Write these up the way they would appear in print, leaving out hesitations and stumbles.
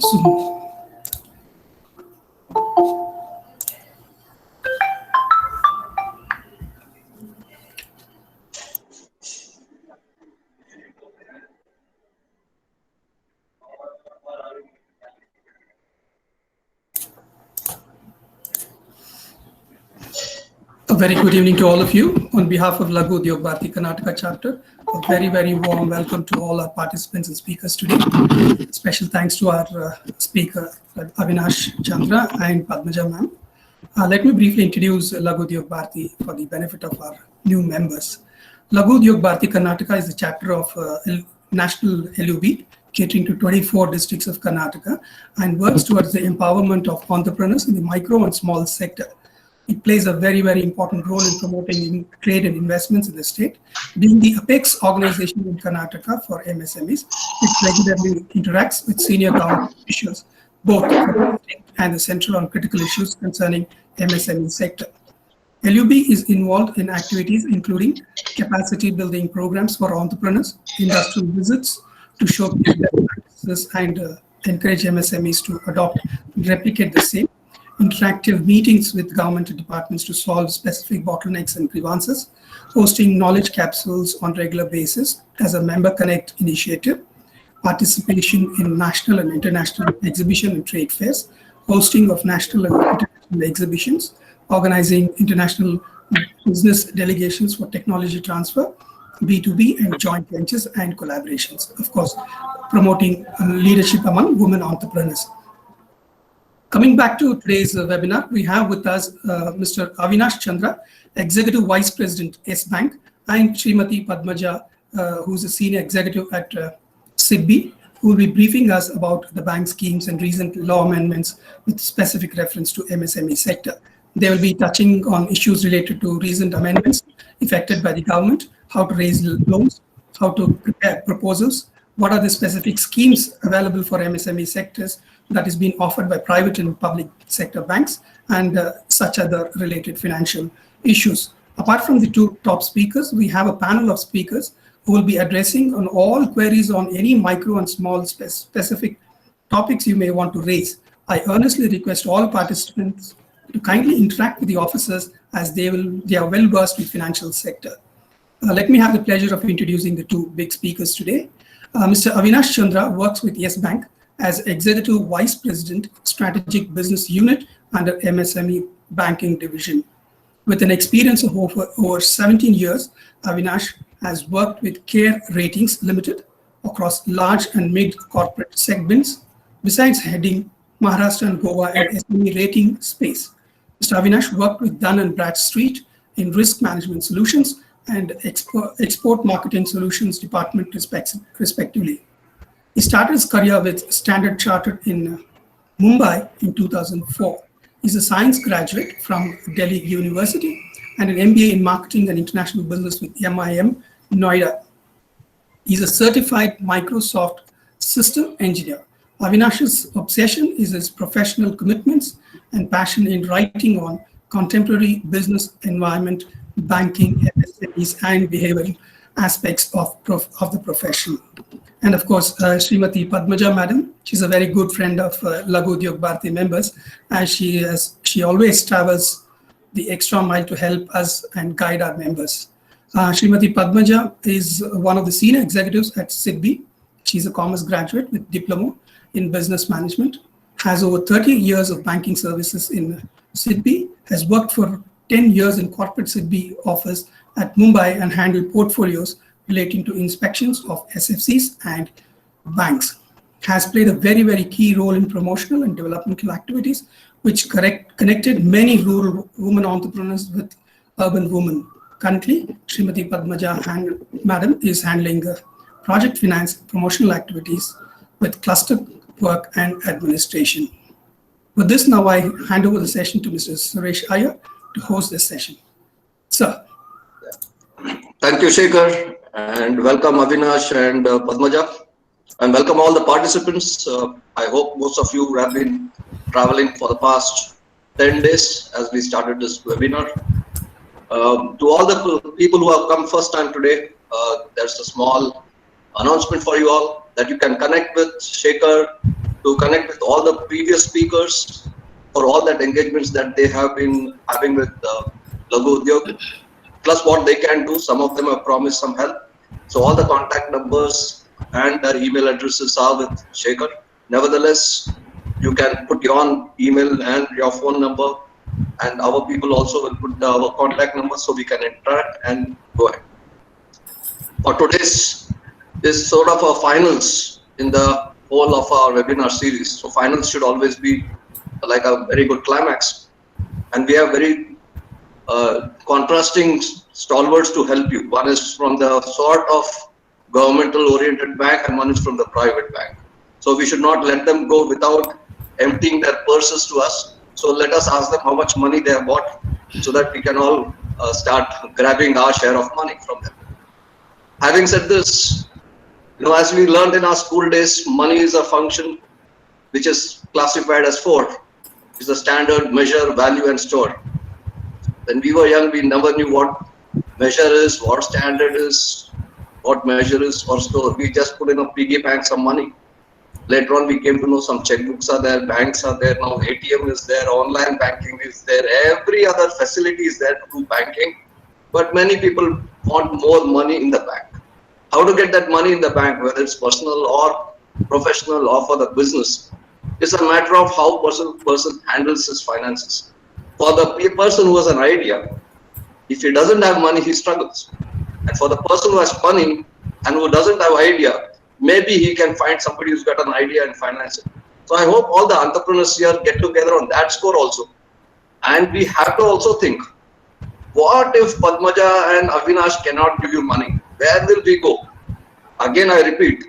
Zoom. A very good evening to all of you. On behalf of Laghu Udyog Bharati Karnataka chapter, a very, very warm welcome to all our participants and speakers today. Special thanks to our speaker, Avinash Chandra and Padmaja ma'am. Let me briefly introduce Laghu Udyog Bharati for the benefit of our new members. Laghu Udyog Bharati Karnataka is the chapter of National LUB, catering to 24 districts of Karnataka, and works towards the empowerment of entrepreneurs in the micro and small sector. It plays a very, very important role in promoting trade and investments in the state, being the apex organization in Karnataka for MSMEs, which regularly interacts with senior government officials, both the state and the central on critical issues concerning MSME sector. LUB is involved in activities including capacity building programs for entrepreneurs, industrial visits to showcase best practices and encourage MSMEs to adopt and replicate the same, interactive meetings with government departments to solve specific bottlenecks and grievances, hosting knowledge capsules on regular basis as a member connect initiative, participation in national and international exhibition and trade fairs, hosting of national and international exhibitions, organizing international business delegations for technology transfer, B2B and joint ventures and collaborations. Of course, promoting leadership among women entrepreneurs. Coming back to today's webinar, we have with us Mr. Avinash Chandra, Executive Vice President, Yes Bank, and Srimati Padmaja, who's a Senior Executive at SIDBI, who will be briefing us about the bank schemes and recent law amendments with specific reference to MSME sector. They will be touching on issues related to recent amendments effected by the government, how to raise loans, how to prepare proposals, what are the specific schemes available for MSME sectors that is being offered by private and public sector banks, and such other related financial issues. Apart from the two top speakers, we have a panel of speakers who will be addressing on all queries on any micro and small specific topics you may want to raise. I earnestly request all participants to kindly interact with the officers as they are well versed with financial sector. Let me have the pleasure of introducing the two big speakers today. Mr. Avinash Chandra works with Yes Bank as Executive Vice President, Strategic Business Unit under MSME Banking Division. With an experience of over 17 years, Avinash has worked with CARE Ratings Limited across large and mid corporate segments, besides heading Maharashtra and Goa and SME rating space. Mr. Avinash worked with Dun & Bradstreet in risk management solutions and export marketing solutions department respectively. He started his career with Standard Chartered in Mumbai in 2004. He's a science graduate from Delhi University and an MBA in Marketing and International Business with MIM Noida. He's a certified Microsoft system engineer. Avinash's obsession is his professional commitments and passion in writing on contemporary business environment, banking, MSMEs, and behavioral aspects of the profession. And of course, Srimati Padmaja madam, she's a very good friend of Laghu Udyog Bharati members, as she always travels the extra mile to help us and guide our members. Srimati Padmaja is one of the senior executives at SIDBI. She's a commerce graduate with diploma in business management, has over 30 years of banking services in SIDBI, has worked for 10 years in corporate SIDBI office at Mumbai and handled portfolios relating to inspections of SFCs and banks. Has played a very, very key role in promotional and developmental activities, which connected many rural women entrepreneurs with urban women. Currently, Srimati Padmaja madam is handling project finance, promotional activities with cluster work and administration. With this, now I hand over the session to Mr. Suresh Iyer to host this session. Sir. Thank you, Shekhar, and welcome Avinash and Padmaja, and welcome all the participants. I hope most of you have been traveling for the past 10 days as we started this webinar. To all the people who have come first time today, there's a small announcement for you all that you can connect with Shekhar to connect with all the previous speakers for all that engagements that they have been having with Laghu Udyog, plus what they can do. Some of them have promised some help. So all the contact numbers and their email addresses are with Shekhar. Nevertheless, you can put your own email and your phone number, and our people also will put our contact number so we can interact and go ahead. For today's is sort of a finals in the whole of our webinar series. So finals should always be like a very good climax, and we have very contrasting stalwarts to help you. One is from the sort of governmental oriented bank, and one is from the private bank. So we should not let them go without emptying their purses to us. So let us ask them how much money they have bought, so that we can all start grabbing our share of money from them. Having said this, as we learned in our school days, money is a function which is classified as 4. It's the standard, measure, value, and store. When we were young, we never knew what measure is, what standard is, what measure is, or store. We just put in a piggy bank some money. Later on, we came to know some checkbooks are there, banks are there, now ATM is there, online banking is there, every other facility is there to do banking. But many people want more money in the bank. How to get that money in the bank, whether it's personal or professional or for the business, it's a matter of how person handles his finances. For the person who has an idea, if he doesn't have money, he struggles. And for the person who has money and who doesn't have idea, maybe he can find somebody who's got an idea and finance it. So I hope all the entrepreneurs here get together on that score also. And we have to also think, what if Padmaja and Avinash cannot give you money? Where will we go? Again, I repeat,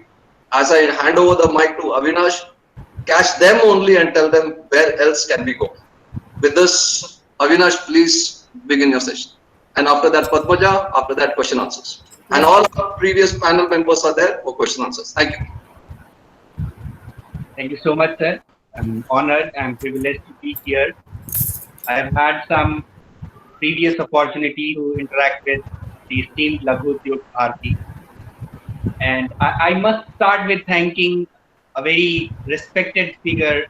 as I hand over the mic to Avinash, catch them only and tell them where else can we go. With this, Avinash, please begin your session. And after that, Padmaja, after that, question answers. And all our previous panel members are there for question answers. Thank you. Thank you so much, sir. I'm honored and privileged to be here. I have had some previous opportunity to interact with the esteemed Laghu Udyog Bharti. And I must start with thanking a very respected figure,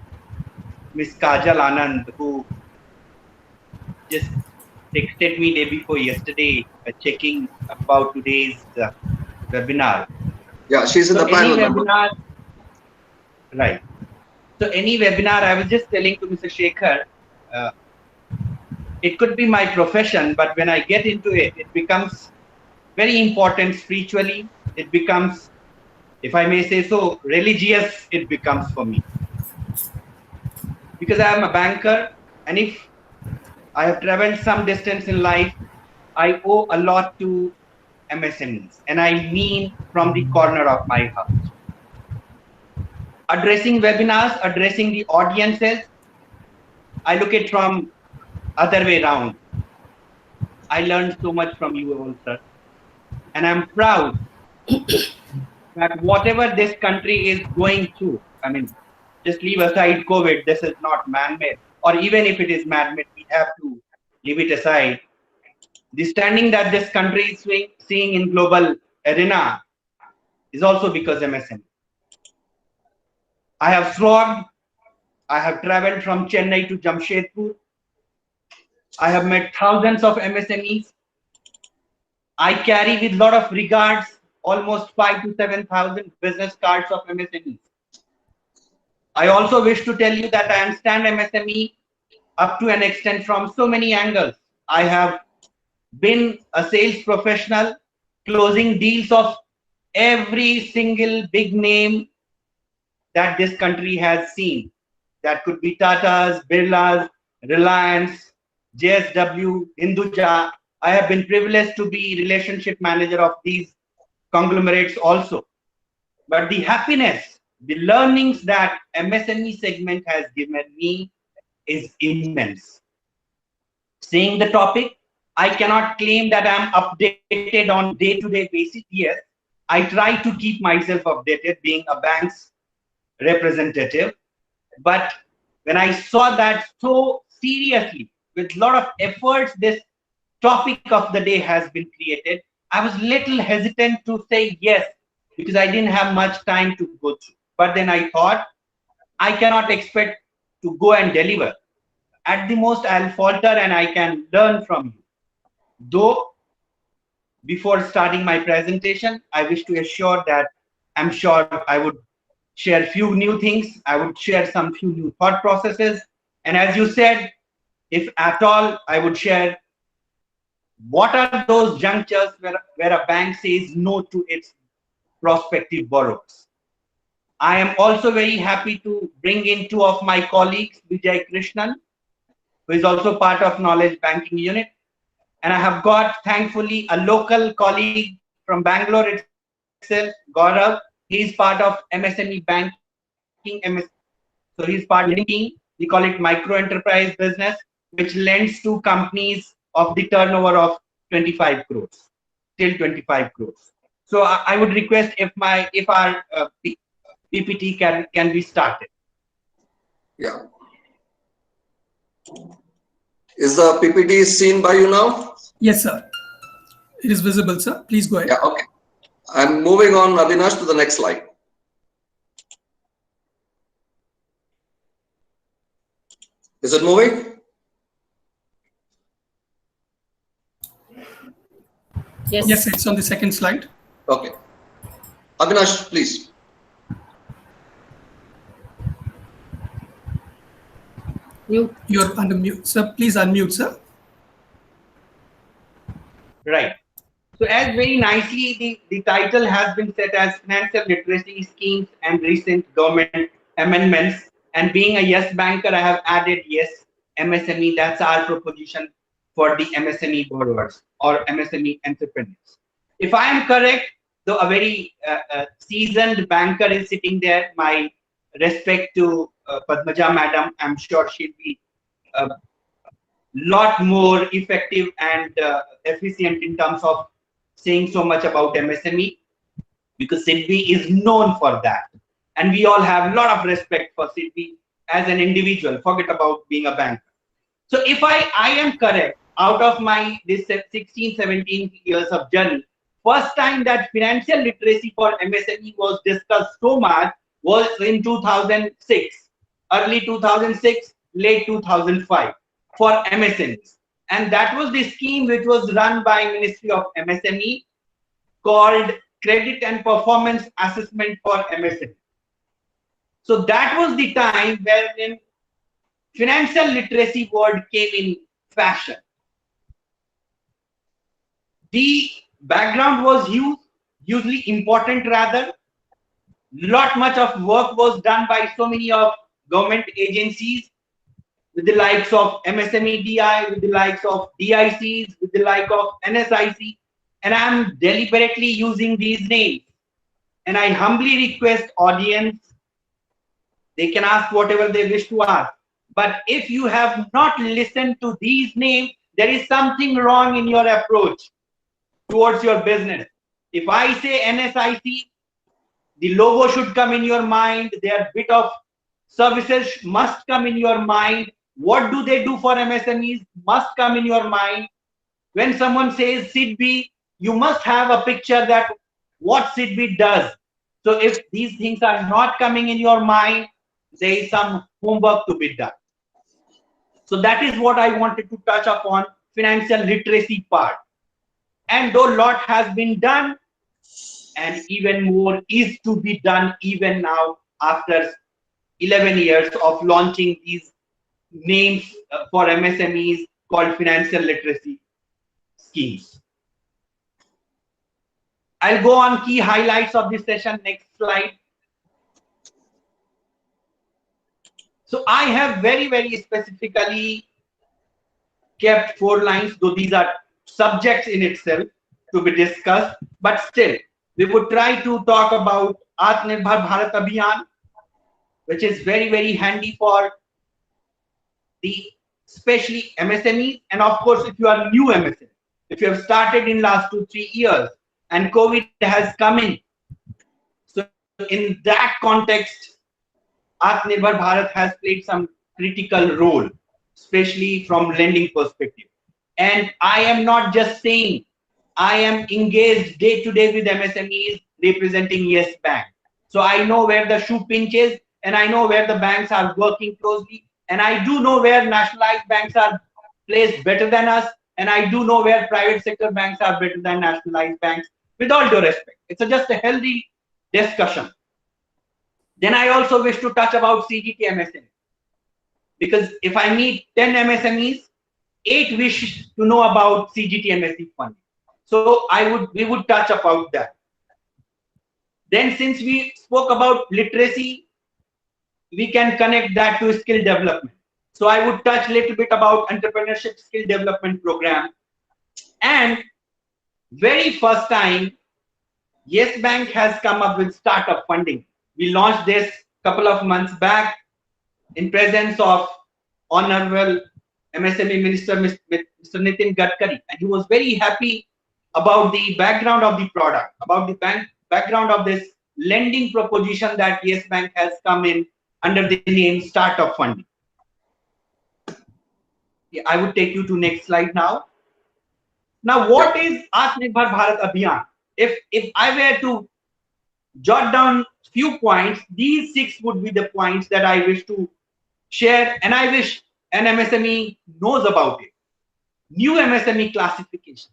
Ms. Kajal Anand, who just texted me day before yesterday, checking about today's webinar. Yeah, she's in the panel. Webinar, right. So any webinar, I was just telling to Mr. Shekhar, it could be my profession, but when I get into it, it becomes very important spiritually. It becomes, if I may say so, religious, it becomes for me. Because I am a banker, and if I have traveled some distance in life, I owe a lot to MSMEs, and I mean from the corner of my heart. Addressing webinars, addressing the audiences, I look at from other way around. I learned so much from you all, sir. And I'm proud that whatever this country is going through, I mean, just leave aside COVID, this is not man-made. Or even if it is man-made, we have to leave it aside. The standing that this country is seeing in global arena is also because MSME. I have slogged. I have traveled from Chennai to Jamshedpur. I have met thousands of MSMEs. I carry with a lot of regards almost 5,000 to 7,000 business cards of MSMEs. I also wish to tell you that I understand MSME up to an extent from so many angles. I have been a sales professional, closing deals of every single big name that this country has seen. That could be Tata's, Birla's, Reliance, JSW, Hinduja. I have been privileged to be relationship manager of these conglomerates also. But the happiness, the learnings that MSME segment has given me is immense. Saying the topic, I cannot claim that I'm updated on day-to-day basis. Yes, I try to keep myself updated being a bank's representative. But when I saw that so seriously, with a lot of efforts, this topic of the day has been created, I was little hesitant to say yes, because I didn't have much time to go through. But then I thought, I cannot expect to go and deliver. At the most, I'll falter and I can learn from you. Though, before starting my presentation, I wish to assure that I'm sure I would share few new things. I would share some few new thought processes. And as you said, if at all, I would share what are those junctures where a bank says no to its prospective borrowers. I am also very happy to bring in two of my colleagues, Vijay Krishnan, who is also part of Knowledge Banking Unit. And I have got, thankfully, a local colleague from Bangalore itself, Gaurav. He is part of MSME Banking. So he is part of the team. We call it Micro Enterprise Business, which lends to companies of the turnover of 25 crores, till 25 crores. So I would request if our PPT can be started. Yeah. Is the PPT seen by you now? Yes, sir. It is visible, sir. Please go ahead. Yeah, okay. I'm moving on, Avinash, to the next slide. Is it moving? Yes. Yes, it's on the second slide. Okay. Avinash, please. Mute. You're under mute, sir. Please unmute, sir. Right. So as very nicely the title has been set as financial literacy schemes and recent government amendments. And being a yes banker, I have added yes MSME. That's our proposition for the MSME borrowers or MSME entrepreneurs. If I am correct, though a very seasoned banker is sitting there, my respect to Padmaja madam, I'm sure she'll be lot more effective and efficient in terms of saying so much about MSME, because SIDBI is known for that. And we all have a lot of respect for SIDBI as an individual, forget about being a banker. So if I am correct, out of my this 16, 17 years of journey, first time that financial literacy for MSME was discussed so much was in 2006, early 2006, late 2005 for MSMEs. And that was the scheme which was run by Ministry of MSME called Credit and Performance Assessment for MSME. So that was the time wherein financial literacy word came in fashion. The background was hugely important rather. Lot much of work was done by so many of government agencies with the likes of MSME DI, with the likes of DICs, with the like of NSIC, and I'm deliberately using these names. And I humbly request audience, they can ask whatever they wish to ask. But if you have not listened to these names, there is something wrong in your approach towards your business. If I say NSIC, the logo should come in your mind. Their bit of services must come in your mind. What do they do for MSMEs must come in your mind. When someone says SIDBI, you must have a picture that what SIDBI does. So if these things are not coming in your mind, there is some homework to be done. So that is what I wanted to touch upon, financial literacy part. And though a lot has been done, and even more is to be done even now after 11 years of launching these names for MSMEs called financial literacy schemes. I'll go on key highlights of this session. Next slide. So I have very, very specifically kept 4 lines, though these are subjects in itself to be discussed, but still we would try to talk about Atmanirbhar Bharat Abhiyan, which is very, very handy for the especially MSMEs, and of course if you are new MSME, if you have started in last 2-3 years and COVID has come in. So in that context, Atmanirbhar Bharat has played some critical role, especially from lending perspective. And I am not just saying, I am engaged day to day with MSMEs representing Yes Bank. So I know where the shoe pinches and I know where the banks are working closely, and I do know where nationalized banks are placed better than us, and I do know where private sector banks are better than nationalized banks, with all due respect. It's just a healthy discussion. Then I also wish to touch about CGT MSME, because if I meet 10 MSMEs, 8 wish to know about CGT MSME funding. So we would touch about that. Then since we spoke about literacy, we can connect that to skill development. So I would touch a little bit about entrepreneurship skill development program. And very first time, Yes Bank has come up with startup funding. We launched this a couple of months back in presence of Honorable MSME Minister, Mr. Nitin Gadkari. And he was very happy about the background of the product, about the background of this lending proposition that Yes Bank has come in under the name Startup Funding. Yeah, I would take you to next slide now. Now, what is Atmanirbhar Bharat Abhiyan? If I were to jot down few points, these 6 would be the points that I wish to share, and I wish an MSME knows about it. New MSME classification.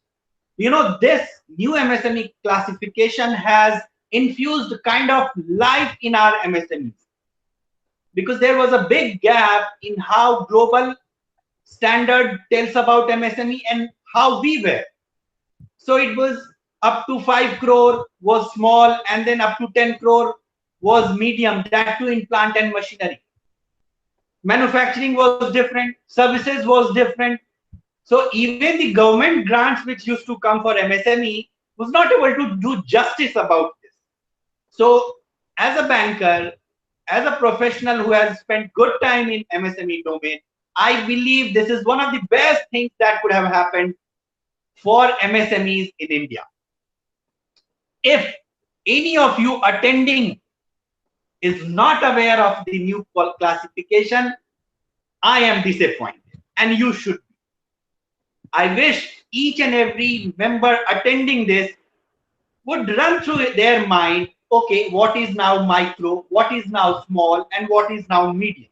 You know, this new MSME classification has infused kind of life in our MSMEs, because there was a big gap in how global standard tells about MSME and how we were. So it was up to 5 crore was small, and then up to 10 crore was medium, that too in plant and machinery. Manufacturing was different, services was different. So even the government grants which used to come for MSME was not able to do justice about this. So as a banker, as a professional who has spent good time in MSME domain, I believe this is one of the best things that could have happened for MSMEs in India. If any of you attending is not aware of the new classification, I am disappointed, and you should be. I wish each and every member attending this would run through their mind, okay, what is now micro, what is now small, and what is now medium.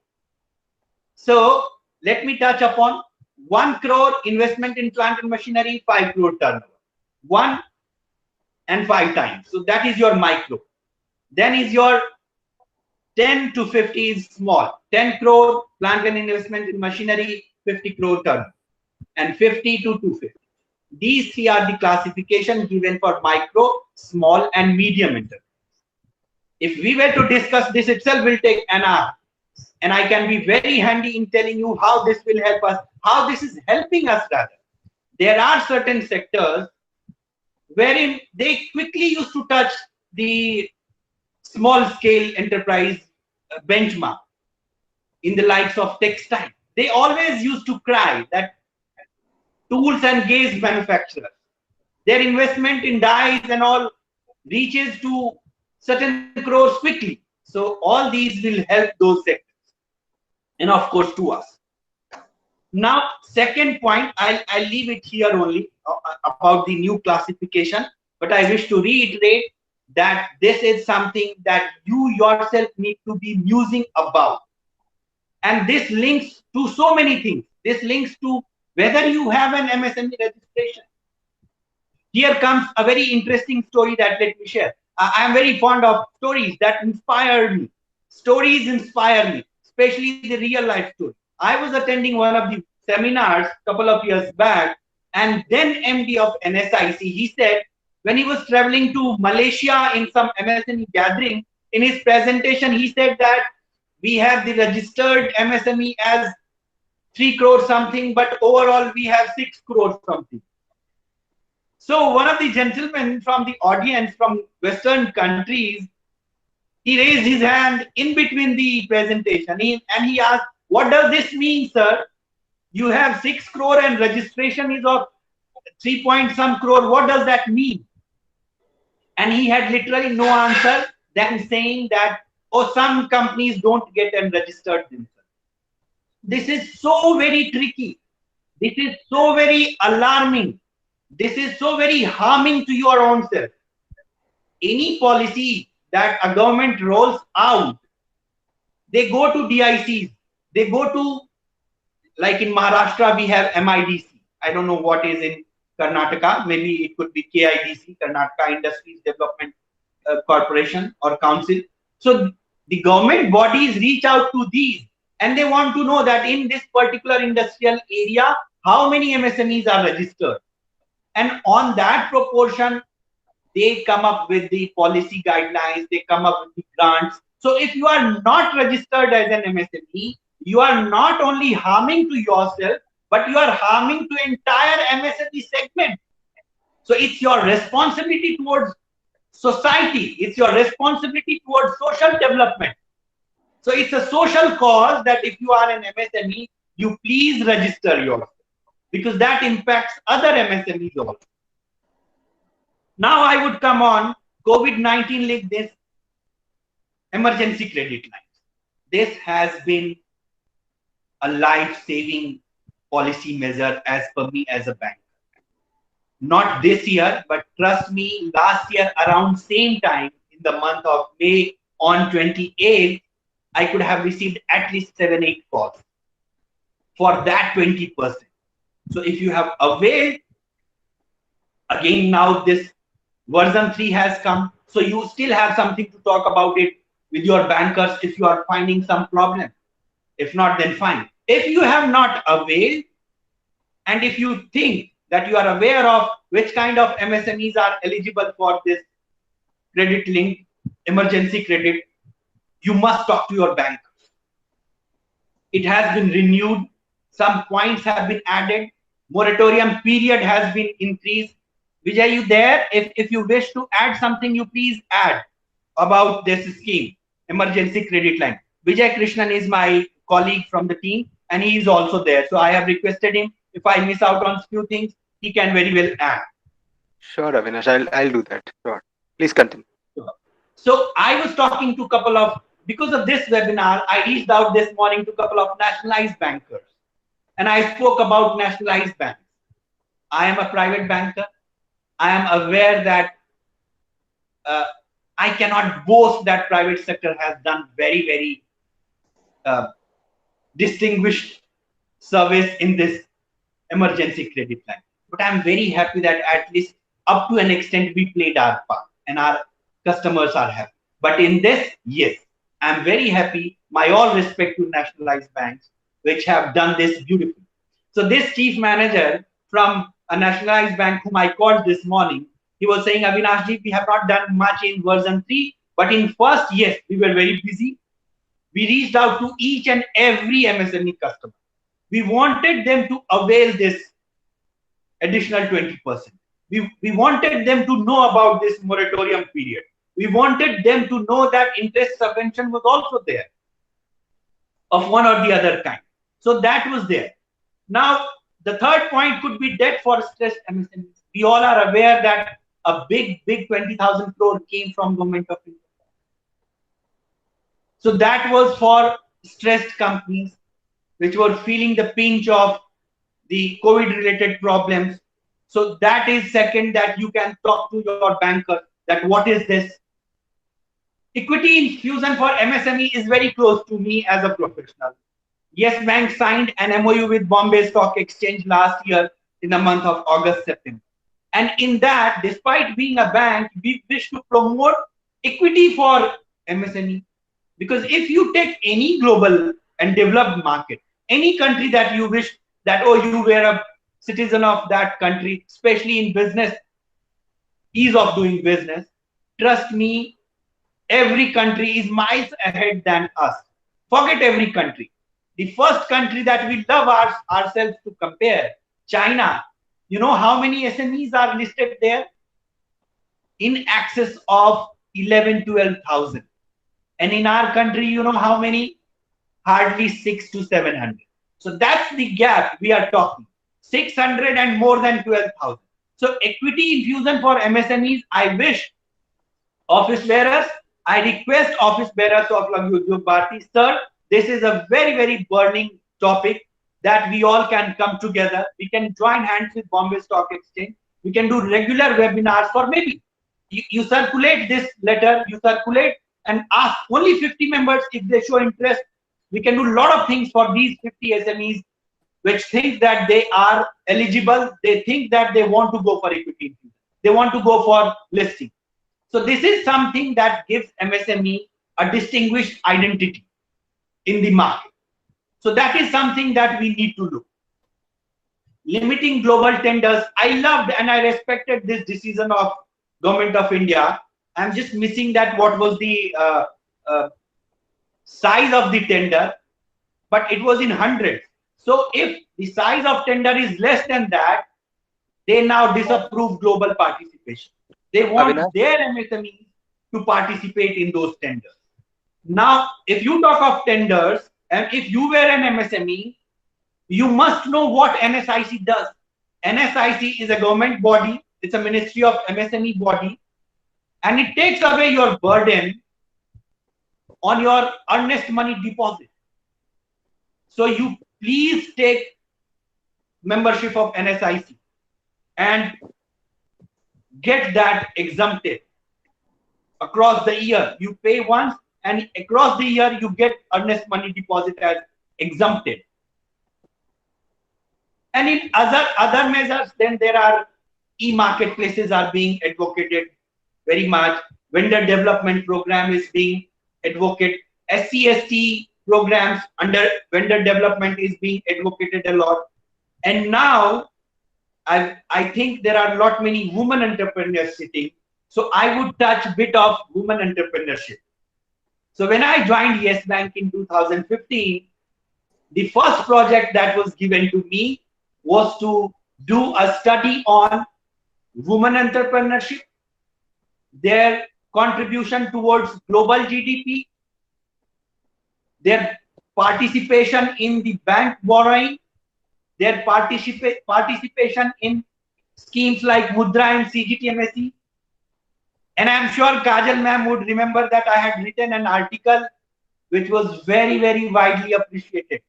So let me touch upon 1 crore investment in plant and machinery, 5 crore turnover. 1 and 5 times. So that is your micro. Then is your 10 to 50 is small. 10 crore plant and investment in machinery, 50 crore turnover. And 50 to 250. These 3 are the classification given for micro, small, and medium enterprise. If we were to discuss this itself, will take an hour. And I can be very handy in telling you how this will help us, how this is helping us rather. There are certain sectors wherein they quickly used to touch the small scale enterprise benchmark in the likes of textile. They always used to cry that tools and gauge manufacturers, their investment in dyes and all reaches to certain crores quickly. So all these will help those sectors, and of course to us. Now, second point, I'll leave it here only about the new classification, but I wish to reiterate that this is something that you yourself need to be musing about. And this links to so many things. This links to whether you have an MSME registration. Here comes a very interesting story that let me share. I am very fond of stories that inspire me. Stories inspire me, especially the real life story. I was attending one of the seminars a couple of years back, and then MD of NSIC, he said when he was traveling to Malaysia in some MSME gathering, in his presentation, he said that we have the registered MSME as 3 crore something, but overall we have 6 crore something. So one of the gentlemen from the audience from Western countries, he raised his hand in between the presentation and he asked, what does this mean, sir? You have 6 crore and registration is of 3 point some crore. What does that mean? And he had literally no answer than saying that, oh, some companies don't get and registered themselves. This is so very tricky. This is so very alarming. This is so very harming to your own self. Any policy that a government rolls out They go to DICs. They go to, like in Maharashtra, we have MIDC. I don't know what is in Karnataka. Maybe it could be KIDC, Karnataka Industries Development Corporation or Council. So the government bodies reach out to these and they want to know that in this particular industrial area, how many MSMEs are registered. And on that proportion, they come up with the policy guidelines, they come up with the grants. So if you are not registered as an MSME, you are not only harming to yourself, but you are harming to entire MSME segment. So it's your responsibility towards society. It's your responsibility towards social development. So it's a social cause that if you are an MSME, you please register yourself, because that impacts other MSMEs also. Now I would come on COVID-19 like this emergency credit lines. This has been a life-saving policy measure as per me as a bank. Not this year, but trust me, last year around same time in the month of May on 28th, I could have received at least 7-8 calls for that 20%. So if you have availed, again now this version 3 has come, so you still have something to talk about it with your bankers if you are finding some problem. If not, then fine. If you have not availed, and if you think that you are aware of which kind of MSMEs are eligible for this credit link emergency credit, you must talk to your bankers. It has been renewed. Some points have been added. Moratorium period has been increased. Vijay, you there? If you wish to add something, you please add about this scheme, emergency credit line. Vijay Krishnan is my colleague from the team and he is also there. So I have requested him, if I miss out on few things, he can very well add. Sure, Avinash, I'll do that. Sure. Please continue. So I was talking to a couple of, because of this webinar, I reached out this morning to a couple of nationalized bankers and I spoke about nationalized banks. I am a private banker. I am aware that I cannot boast that private sector has done very, very distinguished service in this emergency credit line. But I'm very happy that at least up to an extent we played our part and our customers are happy. But in this, yes, I'm very happy. My all respect to nationalized banks which have done this beautifully. So this chief manager from a nationalized bank whom I called this morning, he was saying, Avinashji, we have not done much in version 3, but in first, yes, we were very busy. We reached out to each and every MSME customer. We wanted them to avail this additional 20%. We wanted them to know about this moratorium period. We wanted them to know that interest subvention was also there of one or the other kind. So that was there. Now, the third point could be debt for stressed MSMEs. We all are aware that a big 20,000 crore came from Government of India. So that was for stressed companies which were feeling the pinch of the COVID-related problems. So that is second, that you can talk to your banker that what is this? Equity infusion for MSME is very close to me as a professional. Yes Bank signed an MOU with Bombay Stock Exchange last year in the month of August, September. And in that, despite being a bank, we wish to promote equity for MSME. Because if you take any global and developed market, any country that you wish that, oh, you were a citizen of that country, especially in business, ease of doing business, trust me, every country is miles ahead than us. Forget every country. The first country that we love ourselves to compare, China. You know how many SMEs are listed there? In excess of 11,000-12,000. And in our country, you know how many? Hardly 600 to 700. So that's the gap we are talking. 600 and more than 12,000. So equity infusion for MSMEs, I wish office bearers, I request office bearers of Laghu Udyog Bharti, sir, this is a very, very burning topic that we all can come together. We can join hands with Bombay Stock Exchange. We can do regular webinars for maybe you circulate this letter, you circulate and ask only 50 members. If they show interest, we can do a lot of things for these 50 SMEs which think that they are eligible. They think that they want to go for equity infusion. They want to go for listing. So this is something that gives MSME a distinguished identity in the market. So that is something that we need to look. Limiting global tenders. I loved and I respected this decision of Government of India. I'm just missing that what was the size of the tender, but it was in hundreds. So if the size of tender is less than that, they now disapprove global participation. They want Avinash? their MSMEs to participate in those tenders. Now, if you talk of tenders, and if you were an MSME, you must know what NSIC does. NSIC is a government body. It's a Ministry of MSME body. And it takes away your burden on your earnest money deposit. So you please take membership of NSIC and get that exempted across the year. You pay once and across the year you get earnest money deposit as exempted. And in other measures, then there are e-marketplaces are being advocated very much. Vendor development program is being advocated. SC/ST programs under vendor development is being advocated a lot. And now I think there are a lot many women entrepreneurs sitting. So I would touch a bit of women entrepreneurship. So when I joined Yes Bank in 2015, the first project that was given to me was to do a study on women entrepreneurship, their contribution towards global GDP, their participation in the bank borrowing, their participation in schemes like Mudra and CGTMSE. And I'm sure Kajal ma'am would remember that I had written an article which was very, very widely appreciated.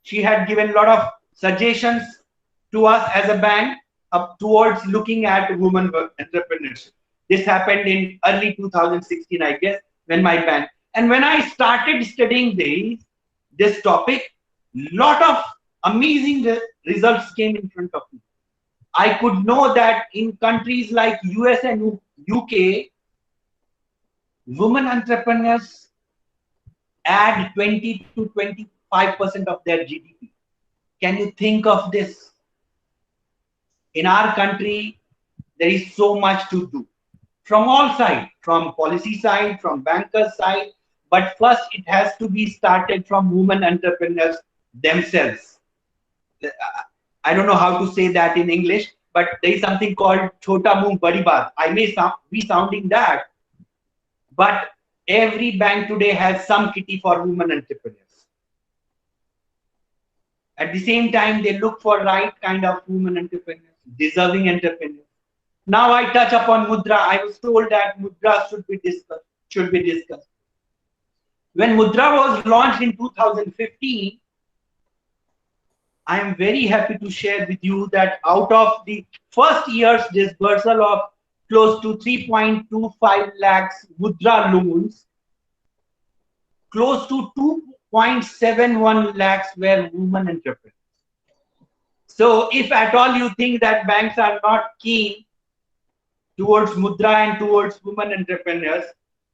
She had given a lot of suggestions to us as a bank up towards looking at women entrepreneurship. This happened in early 2016, I guess, when my bank. And when I started studying this topic, lot of amazing results came in front of me. I could know that in countries like US and UK, women entrepreneurs add 20 to 25% of their GDP. Can you think of this? In our country, there is so much to do. From all sides, from policy side, from bankers side, but first it has to be started from women entrepreneurs themselves. I don't know how to say that in English, but there is something called Chota Moong Badi Baat. I may be sounding that, but every bank today has some kitty for women entrepreneurs. At the same time, they look for right kind of women entrepreneurs, deserving entrepreneurs. Now I touch upon Mudra. I was told that Mudra should be discussed. When Mudra was launched in 2015, I am very happy to share with you that out of the first year's disbursal of close to 3.25 lakhs Mudra loans, close to 2.71 lakhs were women entrepreneurs. So if at all you think that banks are not keen towards Mudra and towards women entrepreneurs,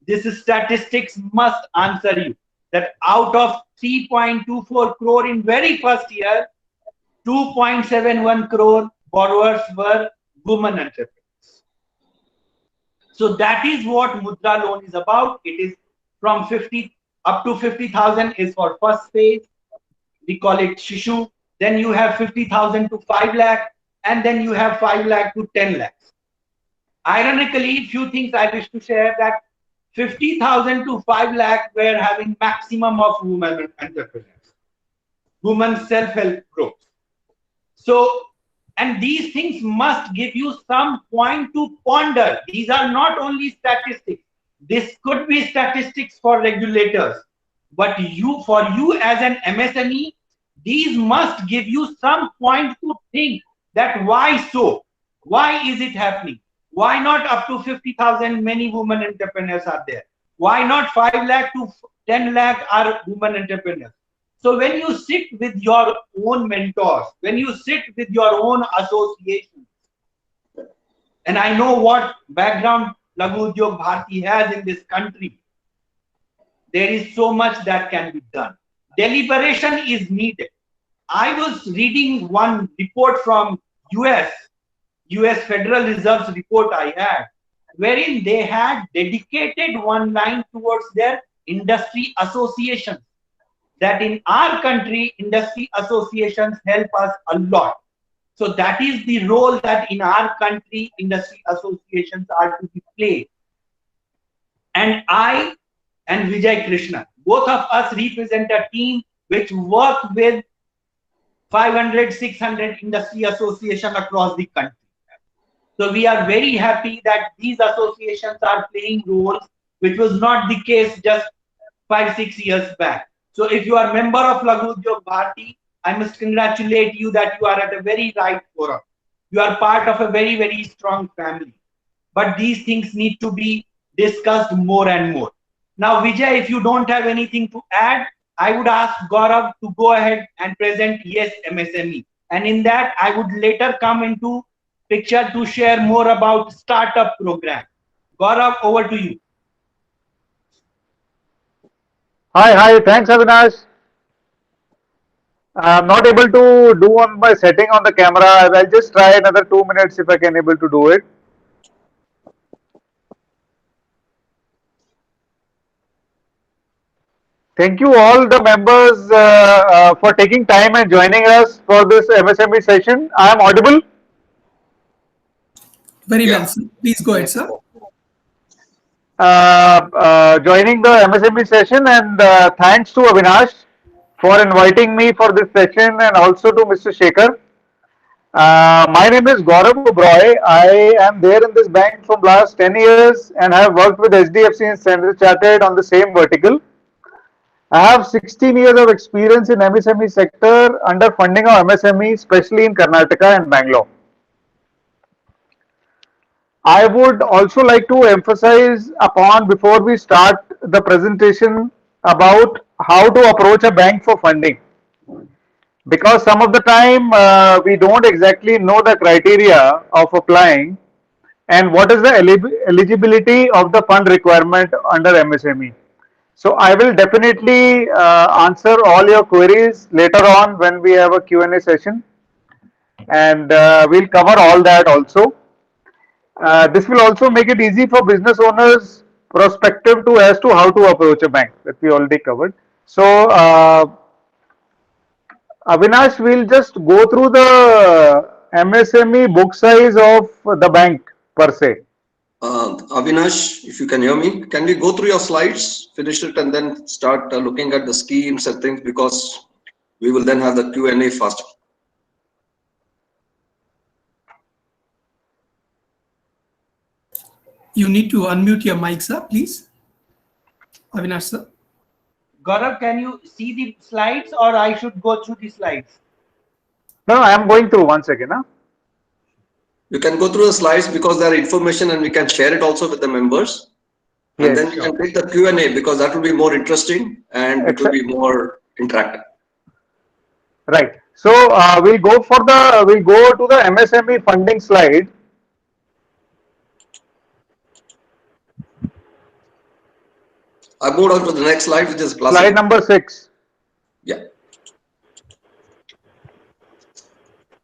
this statistics must answer you that out of 3.24 crore in very first year, 2.71 crore borrowers were women entrepreneurs. So that is what Mudra loan is about. It is from 50 up to 50,000 is for first phase. We call it Shishu. Then you have 50,000 to 5 lakh, and then you have 5 lakh to 10 lakhs. Ironically, few things I wish to share that 50,000 to 5 lakh were having maximum of women entrepreneurs, women self-help groups. So, and these things must give you some point to ponder. These are not only statistics. This could be statistics for regulators, but for you as an MSME, these must give you some point to think that why so? Why is it happening? Why not up to 50,000 many women entrepreneurs are there? Why not 5 lakh to 10 lakh are women entrepreneurs? So when you sit with your own mentors, when you sit with your own associations, and I know what background Laghu Udyog Bharti has in this country, there is so much that can be done. Deliberation is needed. I was reading one report from US Federal Reserve's report I had, wherein they had dedicated one line towards their industry associations. That in our country, industry associations help us a lot. So that is the role that in our country, industry associations are to be played. And I and Vijay Krishna, both of us represent a team which work with 500, 600 industry associations across the country. So we are very happy that these associations are playing roles, which was not the case just 5-6 years back. So if you are a member of Laghu Udyog Bharti, I must congratulate you that you are at a very right forum. You are part of a very, very strong family. But these things need to be discussed more and more. Now, Vijay, if you don't have anything to add, I would ask Gaurav to go ahead and present Yes MSME. And in that, I would later come into picture to share more about startup program. Gaurav, over to you. Hi, thanks Avinash. I'm not able to do on my setting on the camera. I'll just try another 2 minutes if I can able to do it. Thank you all the members for taking time and joining us for this MSME session. I am audible? Very Yeah. well, sir. Please go ahead, sir. Joining the MSME session, and thanks to Avinash for inviting me for this session, and also to Mr. Shekhar. My name is Gaurav Oberoi. I am there in this bank from last 10 years and have worked with HDFC and Standard Chartered on the same vertical. I have 16 years of experience in MSME sector under funding of MSME, especially in Karnataka and Bangalore. I would also like to emphasize upon before we start the presentation about how to approach a bank for funding, because some of the time we don't exactly know the criteria of applying and what is the eligibility of the fund requirement under MSME. So I will definitely answer all your queries later on when we have a Q&A session, and we'll cover all that also. This will also make it easy for business owners prospective to as to how to approach a bank, that we already covered. So Avinash will just go through the MSME book size of the bank per se. Avinash, if you can hear me, can we go through your slides, finish it, and then start looking at the schemes and things, because we will then have the Q&A faster. You need to unmute your mic, sir, please. Avinash, sir. Gaurav, can you see the slides or I should go through the slides? No, I am going through one second. Huh? You can go through the slides because there are information and we can share it also with the members. And Yes, then we can take the Q&A because that will be more interesting and it will be more interactive. Right. So we'll go to the MSME funding slide. I moved on to the next slide, which is plus. Slide number 6. Yeah.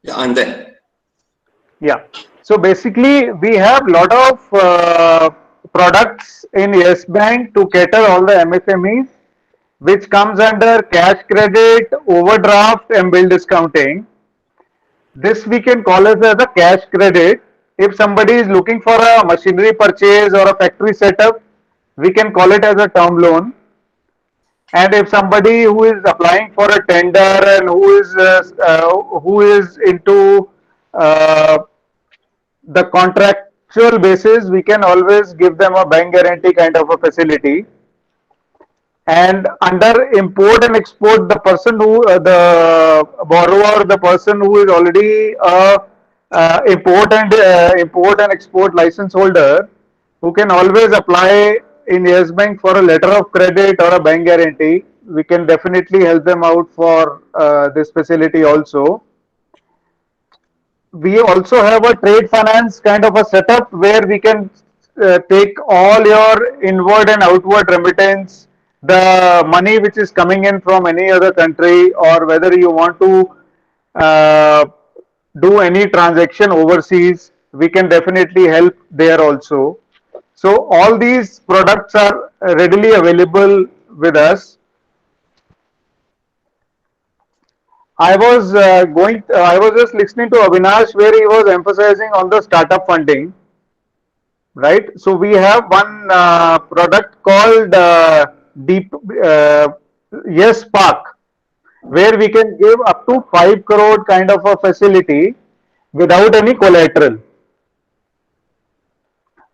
Yeah, I'm there. Yeah. So basically, we have lot of products in Yes Bank to cater all the MSMEs, which comes under cash credit, overdraft, and bill discounting. This we can call as a cash credit. If somebody is looking for a machinery purchase or a factory setup, we can call it as a term loan. And if somebody who is applying for a tender and who is into the contractual basis, we can always give them a bank guarantee kind of a facility. And under import and export, the person who the borrower, the person who is already import and export license holder, who can always apply in Yes Bank for a letter of credit or a bank guarantee, we can definitely help them out for this facility also. We also have a trade finance kind of a setup where we can take all your inward and outward remittance, the money which is coming in from any other country, or whether you want to uh, do any transaction overseas, we can definitely help there also. So all these products are readily available with us. I was just listening to Avinash where he was emphasizing on the startup funding, right? So we have one product called Deep Yes Park, where we can give up to 5 crore kind of a facility without any collateral.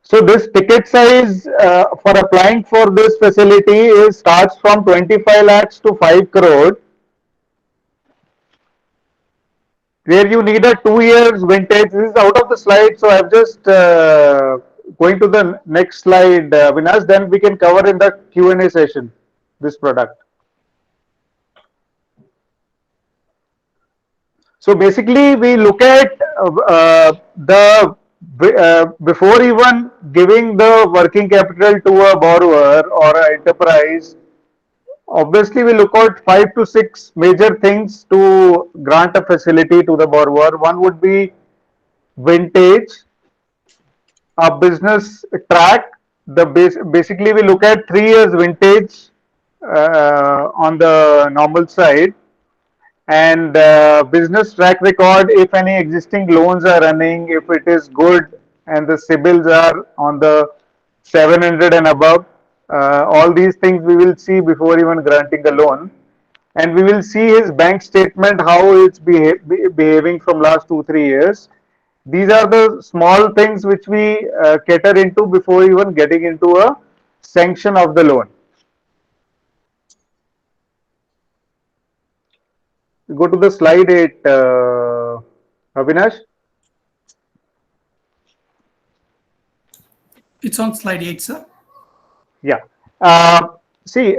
So this ticket size for applying for this facility is starts from 25 lakhs to 5 crore, where you need a 2 years vintage. This is out of the slide, so I'm just going to the next slide, Vinas. Then we can cover in the Q&A session this product. So basically, we look at before even giving the working capital to a borrower or an enterprise. Obviously, we look at 5 to 6 major things to grant a facility to the borrower. One would be vintage, a business track. Basically, we look at 3 years vintage on the normal side, and business track record. If any existing loans are running, if it is good, and the CIBILs are on the 700 and above. All these things we will see before even granting the loan, and we will see his bank statement, how it's behaving from last 2-3 years. These are the small things which we cater into before even getting into a sanction of the loan. Go to the slide 8, Avinash. It's on slide 8, sir. Yeah. See,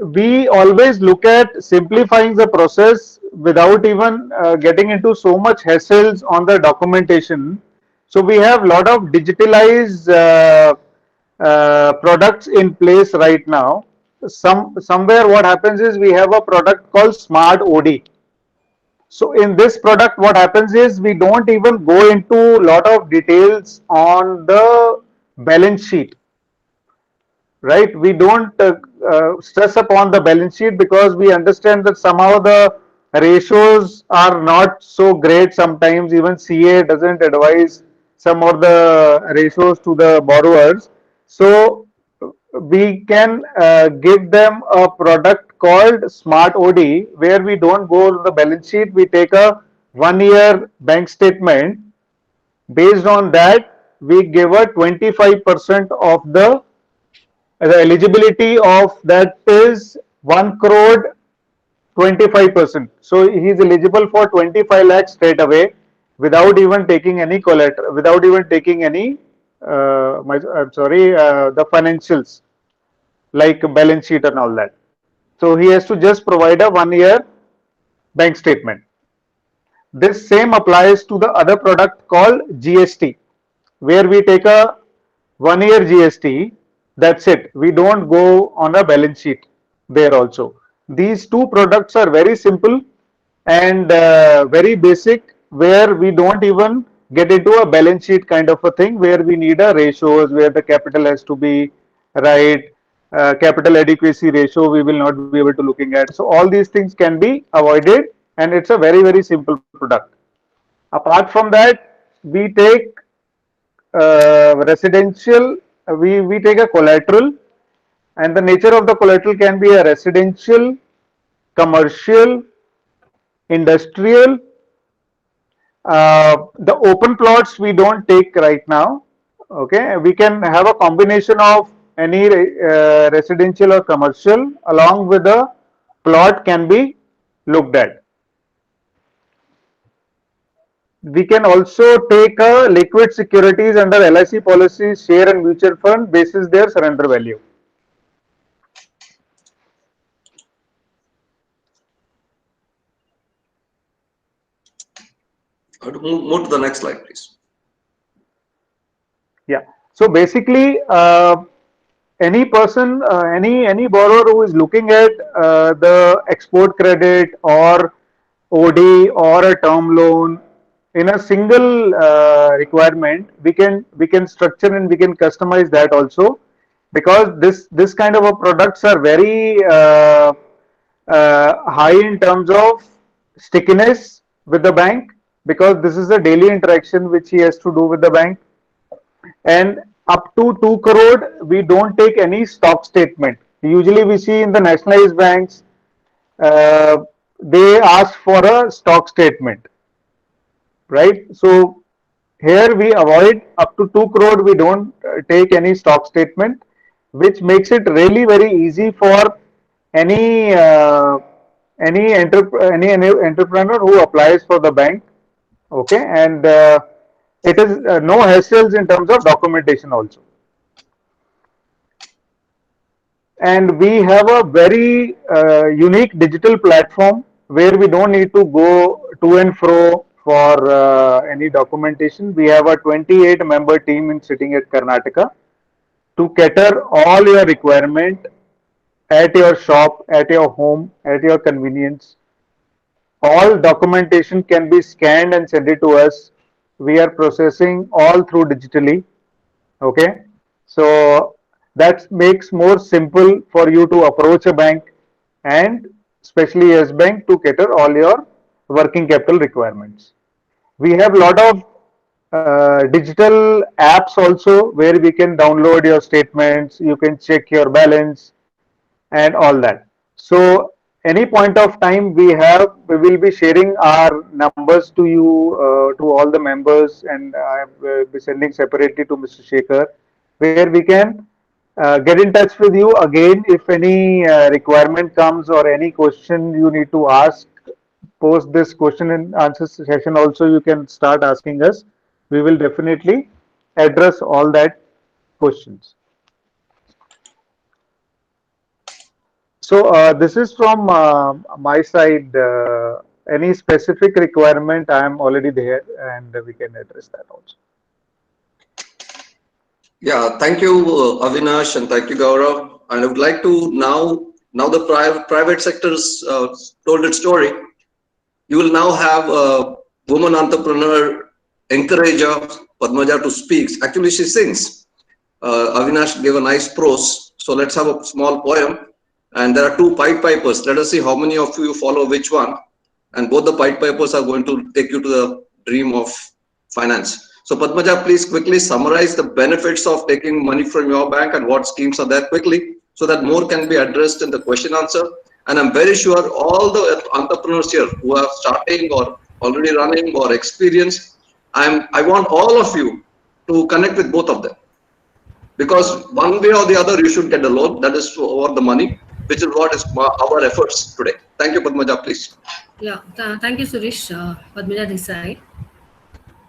we always look at simplifying the process without even getting into so much hassles on the documentation. So we have a lot of digitalized products in place right now. Somewhere what happens is we have a product called Smart OD. So in this product, what happens is we don't even go into a lot of details on the balance sheet. Right, we don't stress upon the balance sheet because we understand that somehow the ratios are not so great. Sometimes even CA doesn't advise some of the ratios to the borrowers. So we can give them a product called Smart OD, where we don't go to the balance sheet. We take a 1-year bank statement. Based on that, we give a 25% of the eligibility of that is 1 crore 25%. So he is eligible for 25 lakhs straight away without even taking any collateral, without even taking any the financials like balance sheet and all that. So he has to just provide a 1-year bank statement. This same applies to the other product called GST, where we take a 1-year GST. That's it. We don't go on a balance sheet there also. These two products are very simple and very basic, where we don't even get into a balance sheet kind of a thing, where we need a ratios, where the capital has to be right. Capital adequacy ratio we will not be able to looking at. So all these things can be avoided, and it's a very, very simple product. Apart from that, we take residential, we take a collateral, and the nature of the collateral can be a residential, commercial, industrial. The open plots we don't take right now. Okay, we can have a combination of any residential or commercial along with the plot can be looked at. we can also take liquid securities under LIC policies, share and mutual fund basis their surrender value. Move to the next slide, please. Yeah. So basically, any person, any borrower who is looking at the export credit or OD or a term loan in a single requirement, we can structure and we can customize that also, because this kind of a products are very high in terms of stickiness with the bank, because this is a daily interaction which he has to do with the bank. And up to 2 crore, we don't take any stock statement. Usually we see in the nationalized banks, they ask for a stock statement, right? So here we avoid up to 2 crore, we don't take any stock statement, which makes it really very easy for any entrepreneur who applies for the bank. Okay, and it is no hassles in terms of documentation also. And we have a very unique digital platform where we don't need to go to and fro for any documentation. We have a 28-member team sitting at Karnataka to cater all your requirement at your shop, at your home, at your convenience. All documentation can be scanned and sent it to us. We are processing all through digitally. Okay, so that makes more simple for you to approach a bank, and especially Yes Bank, to cater all your working capital requirements. We have a lot of digital apps also where we can download your statements, you can check your balance and all that. So any point of time we will be sharing our numbers to you, to all the members, and I will be sending separately to Mr. Shekhar, where we can get in touch with you again if any requirement comes or any question you need to ask. Post this question and answer session also, you can start asking us. We will definitely address all that questions. So this is from my side. Any specific requirement, I am already there, and we can address that also. Yeah, thank you, Avinash, and thank you, Gaurav. And I would like to now the private sector's told its story. You will now have a woman entrepreneur, encourager, Padmaja, to speak. Actually, she sings. Avinash gave a nice prose. So let's have a small poem. And there are two Pied Pipers. Let us see how many of you follow which one. And both the Pied Pipers are going to take you to the dream of finance. So Padmaja, please quickly summarize the benefits of taking money from your bank and what schemes are there quickly, so that more can be addressed in the question answer. And I'm very sure all the entrepreneurs here who are starting or already running or experienced, I want all of you to connect with both of them. Because one way or the other, you should get a loan, that is over the money, which is what is our efforts today. Thank you, Padmaja, please. Yeah, thank you, Suresh. Padmaja this side.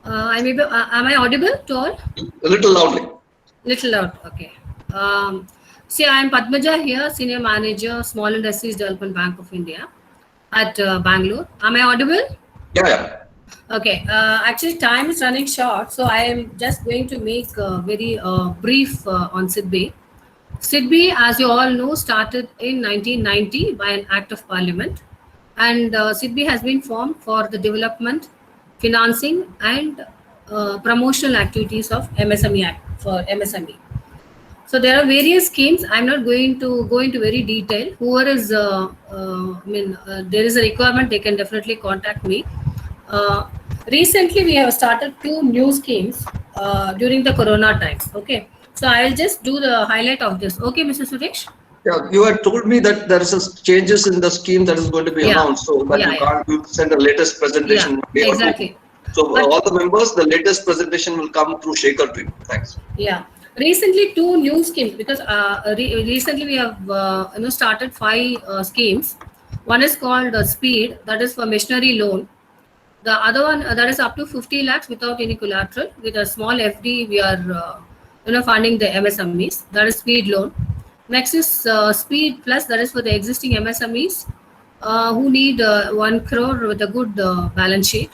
Am I audible to all? A little loudly. Little loud, okay. See, I am Padmaja here, Senior Manager, Small Industries Development Bank of India at Bangalore. Am I audible? Yeah. Okay, actually time is running short, so I am just going to make very brief on SIDBI. SIDBI, as you all know, started in 1990 by an Act of Parliament, and SIDBI has been formed for the development, financing and promotional activities of MSME Act for MSME. So there are various schemes. I'm not going to go into very detail. Whoever is, there is a requirement, they can definitely contact me. Recently, we have started 2 new schemes during the Corona time. Okay, so I'll just do the highlight of this. Okay, Mr. Suresh. Yeah, you had told me that there is changes in the scheme that is going to be announced, so that you send the latest presentation. Yeah, exactly. So all the members, the latest presentation will come through Shekhar to you. Thanks. Yeah. Recently, 2 new schemes, because recently we have started 5 schemes. One is called Speed, that is for machinery loan. The other one that is up to 50 lakhs without any collateral. With a small FD, we are funding the MSMEs. That is speed loan. Next is Speed Plus. That is for the existing MSMEs who need 1 crore with a good balance sheet.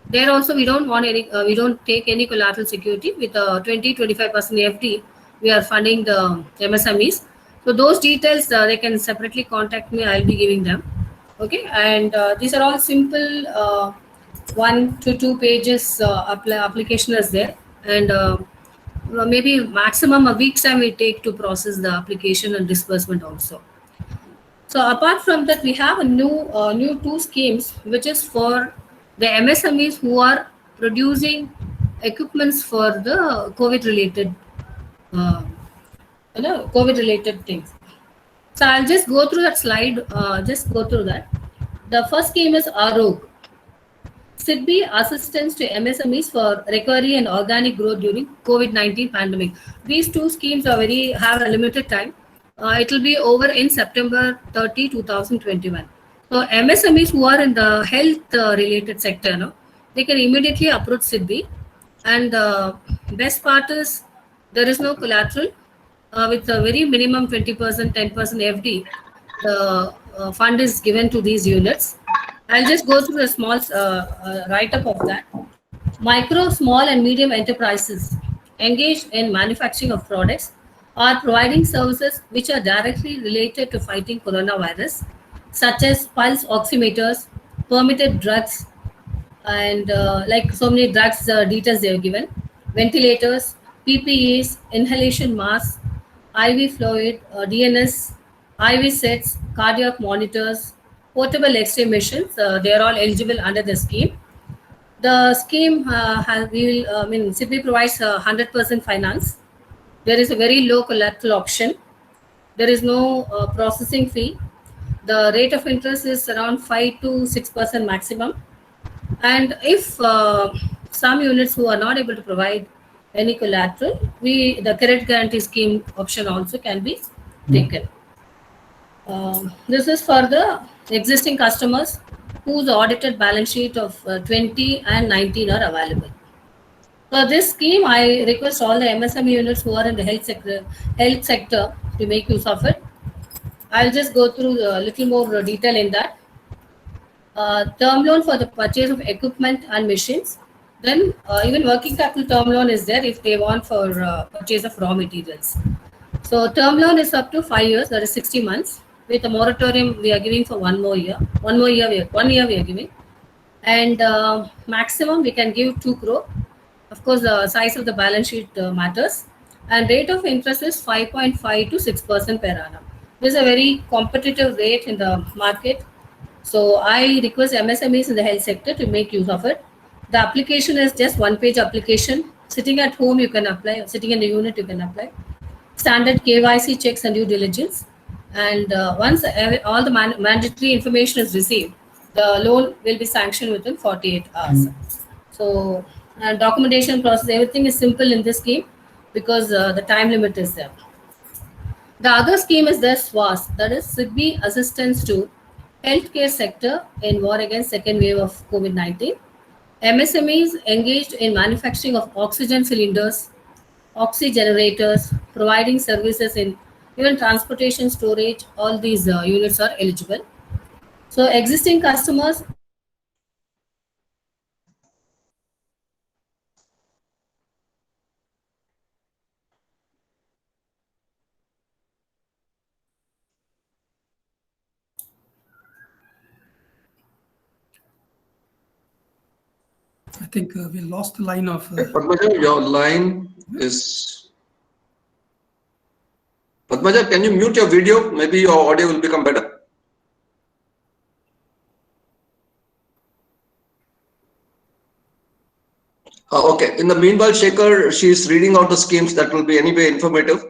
There also we don't want any, we don't take any collateral security. With a 20-25% FD, we are funding the MSMEs. So those details they can separately contact me. I'll be giving them. Okay, and these are all simple 1 to 2 pages application is there, and maybe maximum a week's time we take to process the application and disbursement also. So apart from that, we have a new two schemes, which is for the MSMEs who are producing equipments for the COVID related, uh, COVID related things. So I'll just go through that slide. Just go through that. The first scheme is AROG, SIDBI assistance to MSMEs for recovery and organic growth during COVID-19 pandemic. These two schemes are have a limited time. It will be over in September 30, 2021. So MSMEs who are in the health related sector, they can immediately approach SIDBI. And the best part is there is no collateral. With a very minimum 20%, 10% FD, the fund is given to these units. I'll just go through a small write-up of that. Micro, small and medium enterprises engaged in manufacturing of products are providing services which are directly related to fighting coronavirus, such as pulse oximeters, permitted drugs, and like so many drugs details they are given, ventilators, PPEs, inhalation masks, IV fluid, DNS, IV sets, cardiac monitors, portable X-ray machines. They are all eligible under the scheme. The scheme SIDBI provides 100% finance. There is a very low collateral option. There is no processing fee. The rate of interest is around 5 to 6% maximum. And if some units who are not able to provide any collateral, the credit guarantee scheme option also can be taken. This is for the existing customers whose audited balance sheet of 20 and 19 are available. For this scheme, I request all the MSME units who are in the health sector to make use of it. I'll just go through a little more detail in that. Term loan for the purchase of equipment and machines. Then even working capital term loan is there if they want for purchase of raw materials. So term loan is up to 5 years, that is 60 months. With a moratorium, we are giving for 1 more year. 1 year we are giving. And maximum we can give 2 crore. Of course, the size of the balance sheet matters. And rate of interest is 5.5 to 6% per annum. This is a very competitive rate in the market. So I request MSMEs in the health sector to make use of it. The application is just 1-page application. Sitting at home, you can apply. Sitting in the unit, you can apply. Standard KYC checks and due diligence. And once all the mandatory information is received, the loan will be sanctioned within 48 hours. So documentation process, everything is simple in this scheme because the time limit is there. The other scheme is the SWAS, that is SIDBI assistance to healthcare sector in war against second wave of COVID-19. MSMEs engaged in manufacturing of oxygen cylinders, oxy generators, providing services in even transportation, storage, all these units are eligible. So existing customers I think we lost the line of. Padmaja, your line is. Padmaja, can you mute your video? Maybe your audio will become better. Okay. In the meanwhile, Shekhar, she is reading out the schemes that will be anyway informative.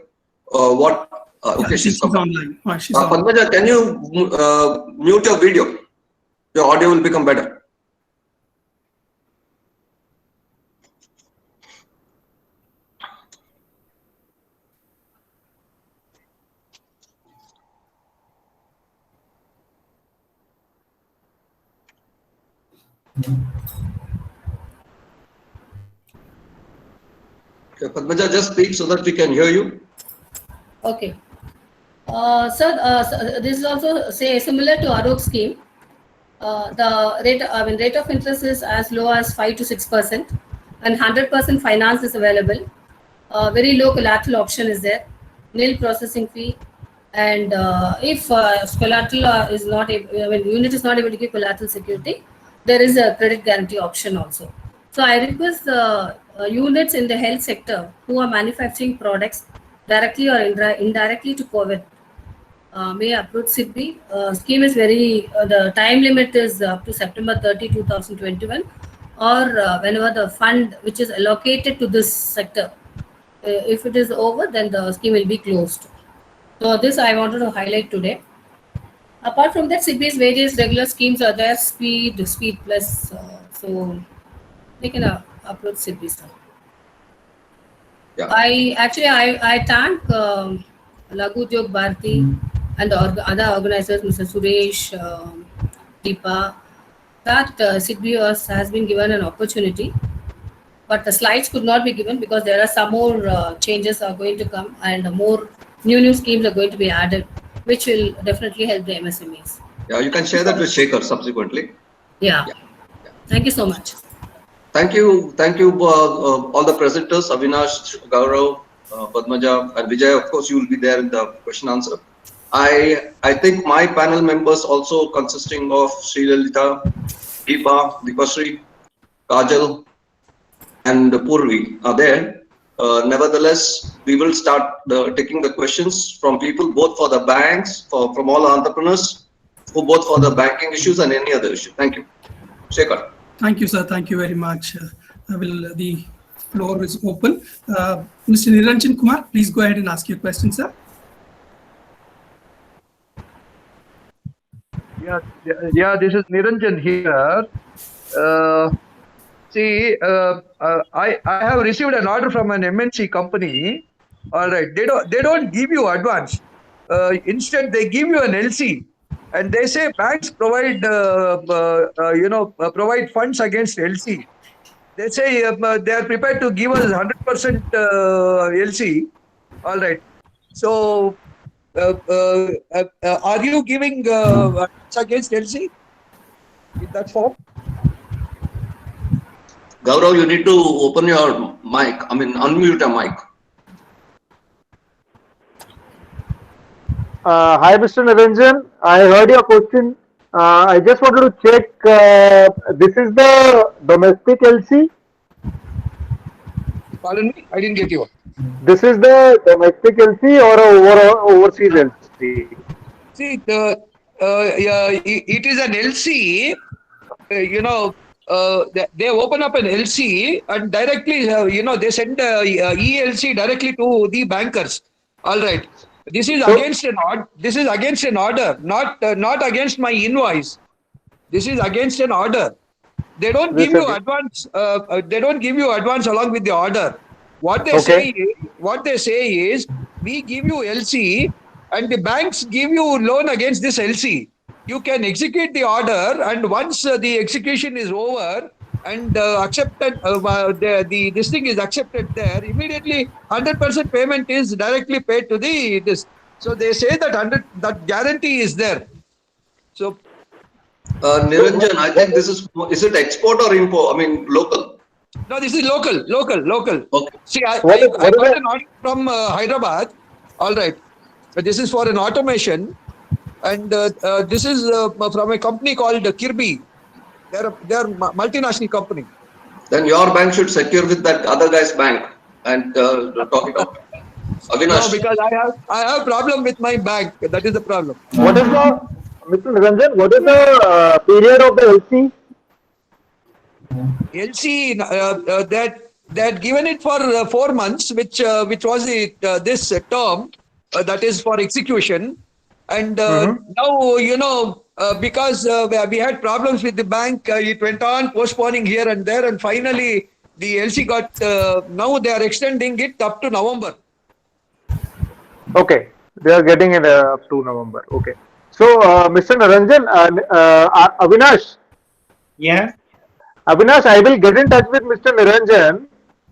Okay, she's online. She's online. Padmaja, can you mute your video? Your audio will become better. Okay, Padmaja, just speak so that we can hear you. Okay. So this is also say similar to Arog scheme. The rate of interest is as low as 5 to 6%, and 100% finance is available. Very low collateral option is there, nil processing fee, and if collateral is not able, when unit is not able to give collateral security, there is a credit guarantee option also. So I request units in the health sector who are manufacturing products directly or indirectly to COVID may approach SIDBI. Scheme is very, the time limit is up to September 30, 2021, or whenever the fund which is allocated to this sector, if it is over, then the scheme will be closed. So this I wanted to highlight today. Apart from that, SIDBI's various regular schemes are there, Speed Plus, so they can approach SIDBI, sir. Yeah. I thank Laghu Udyog Bharati and other organizers, Mr. Suresh, Deepa, that SIDBI has been given an opportunity, but the slides could not be given because there are some more changes are going to come, and more new schemes are going to be added, which will definitely help the MSMEs. Yeah, you can share that with Shekhar subsequently. Yeah. Thank you so much. Thank you, all the presenters, Avinash, Gaurav, Padmaja, and Vijay. Of course, you will be there in the question answer. I think my panel members also consisting of Sri Lalita, Deepa, Dipasri, Kajal, and Purvi are there. Nevertheless, we will start taking the questions from people, both for the banks, from all entrepreneurs, both for the banking issues and any other issue. Thank you. Shekhar. Thank you, sir. Thank you very much. The floor is open. Mr. Niranjan Kumar, please go ahead and ask your question, sir. Yeah, this is Niranjan here. I have received an order from an MNC company. All right, they don't give you advance. Instead, they give you an LC, and they say banks provide provide funds against LC. They say they are prepared to give us 100% LC. All right, so are you giving against LC in that form? Gaurav, you need to open your mic. Unmute your mic. Hi, Mr. Niranjan. I heard your question. I just wanted to check. This is the domestic LC? Pardon me, I didn't get you. This is the domestic LC or overseas LC? See, it is an LC. They open up an LC and directly, they send ELC directly to the bankers. All right. This is against an order. This is against an order, not against my invoice. This is against an order. They don't give you advance. They don't give you advance along with the order. What they say is, we give you LC, and the banks give you loan against this LC. You can execute the order, and once the execution is over and accepted, this thing is accepted there, immediately 100% payment is directly paid to this. So they say that that guarantee is there. So Niranjan, I think this is it export or import? Local. No, this is local. Okay. See, I got an order from Hyderabad. All right. This is for an automation. And this is from a company called Kirby. They're a multinational company. Then your bank should secure with that other guy's bank and talk it out. Avinash. No, because I have problem with my bank. That is the problem. What is the, Mr. Niranjan, what is the period of the LC? LC, they had given it for 4 months, which was this term that is for execution. And now, because we had problems with the bank, it went on postponing here and there. And finally, the LC got, now they are extending it up to November. Okay. They are getting it up to November. Okay. So, Mr. Niranjan, Avinash. Yeah. Avinash, I will get in touch with Mr. Niranjan,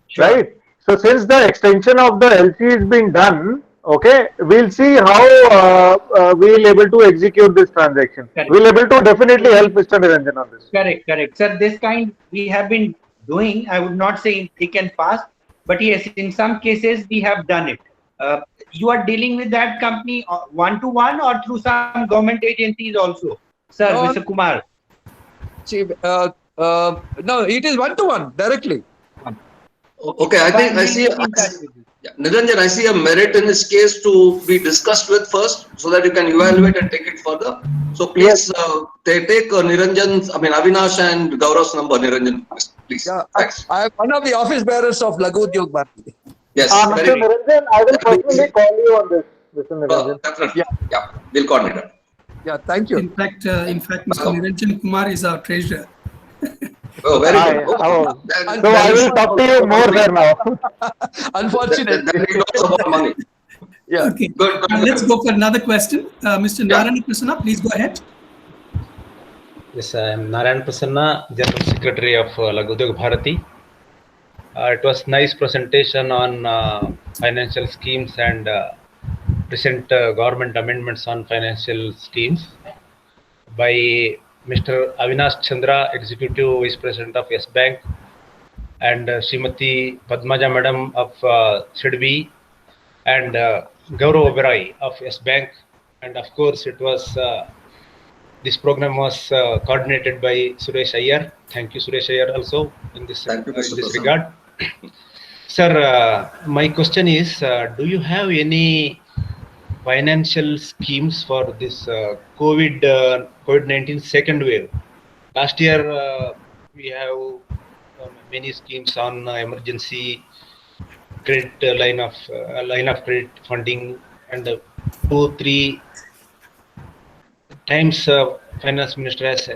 Sure. right? So since the extension of the LC is being done, okay, we'll see how we'll able to execute this transaction. Correct. We'll able to definitely help Mr. Niranjan on this. Correct. Sir, this kind we have been doing. I would not say in thick and fast, but yes, in some cases we have done it. You are dealing with that company one-to-one or through some government agencies also, sir, No. Mr. Kumar. See, no, it is one-to-one directly. Okay, I think I see, yeah, Niranjan, I see a merit in this case to be discussed with first so that you can evaluate and take it further. So please take Avinash and Gaurav's number, Niranjan, please. Yeah, Thanks. I am one of the office bearers of Laghu Udyog Bharati. Yes, Mr. very good. Niranjan, I will personally call you on this, Mr. Niranjan. Definitely. Yeah, we'll coordinate it. Yeah, thank you. In fact, Mr. Niranjan Kumar is our treasurer. Oh, very Hi, good. oh. That- So I will talk to you more there now. Unfortunately. that he knows about money. Yeah. Okay. Good. Let's go for another question. Mr. Yeah. Narayana Prasanna, please go ahead. Yes, I am Narayan Prasanna, General Secretary of Laghu Udyog Bharati. It was nice presentation on financial schemes and recent government amendments on financial schemes by Mr. Avinash Chandra, Executive Vice President of Yes Bank, and Srimati Padmaja Madam of SIDBI, and Gaurav Oberoi of Yes Bank. And of course, it was this program was coordinated by Suresh Iyer. Thank you, Suresh Iyer, also in this, Thank you, Mr. Prasanna. regard. Sir, my question is, do you have any financial schemes for this COVID-19 second wave? Last year, we have many schemes on emergency credit line of credit funding, and 2-3 times finance minister has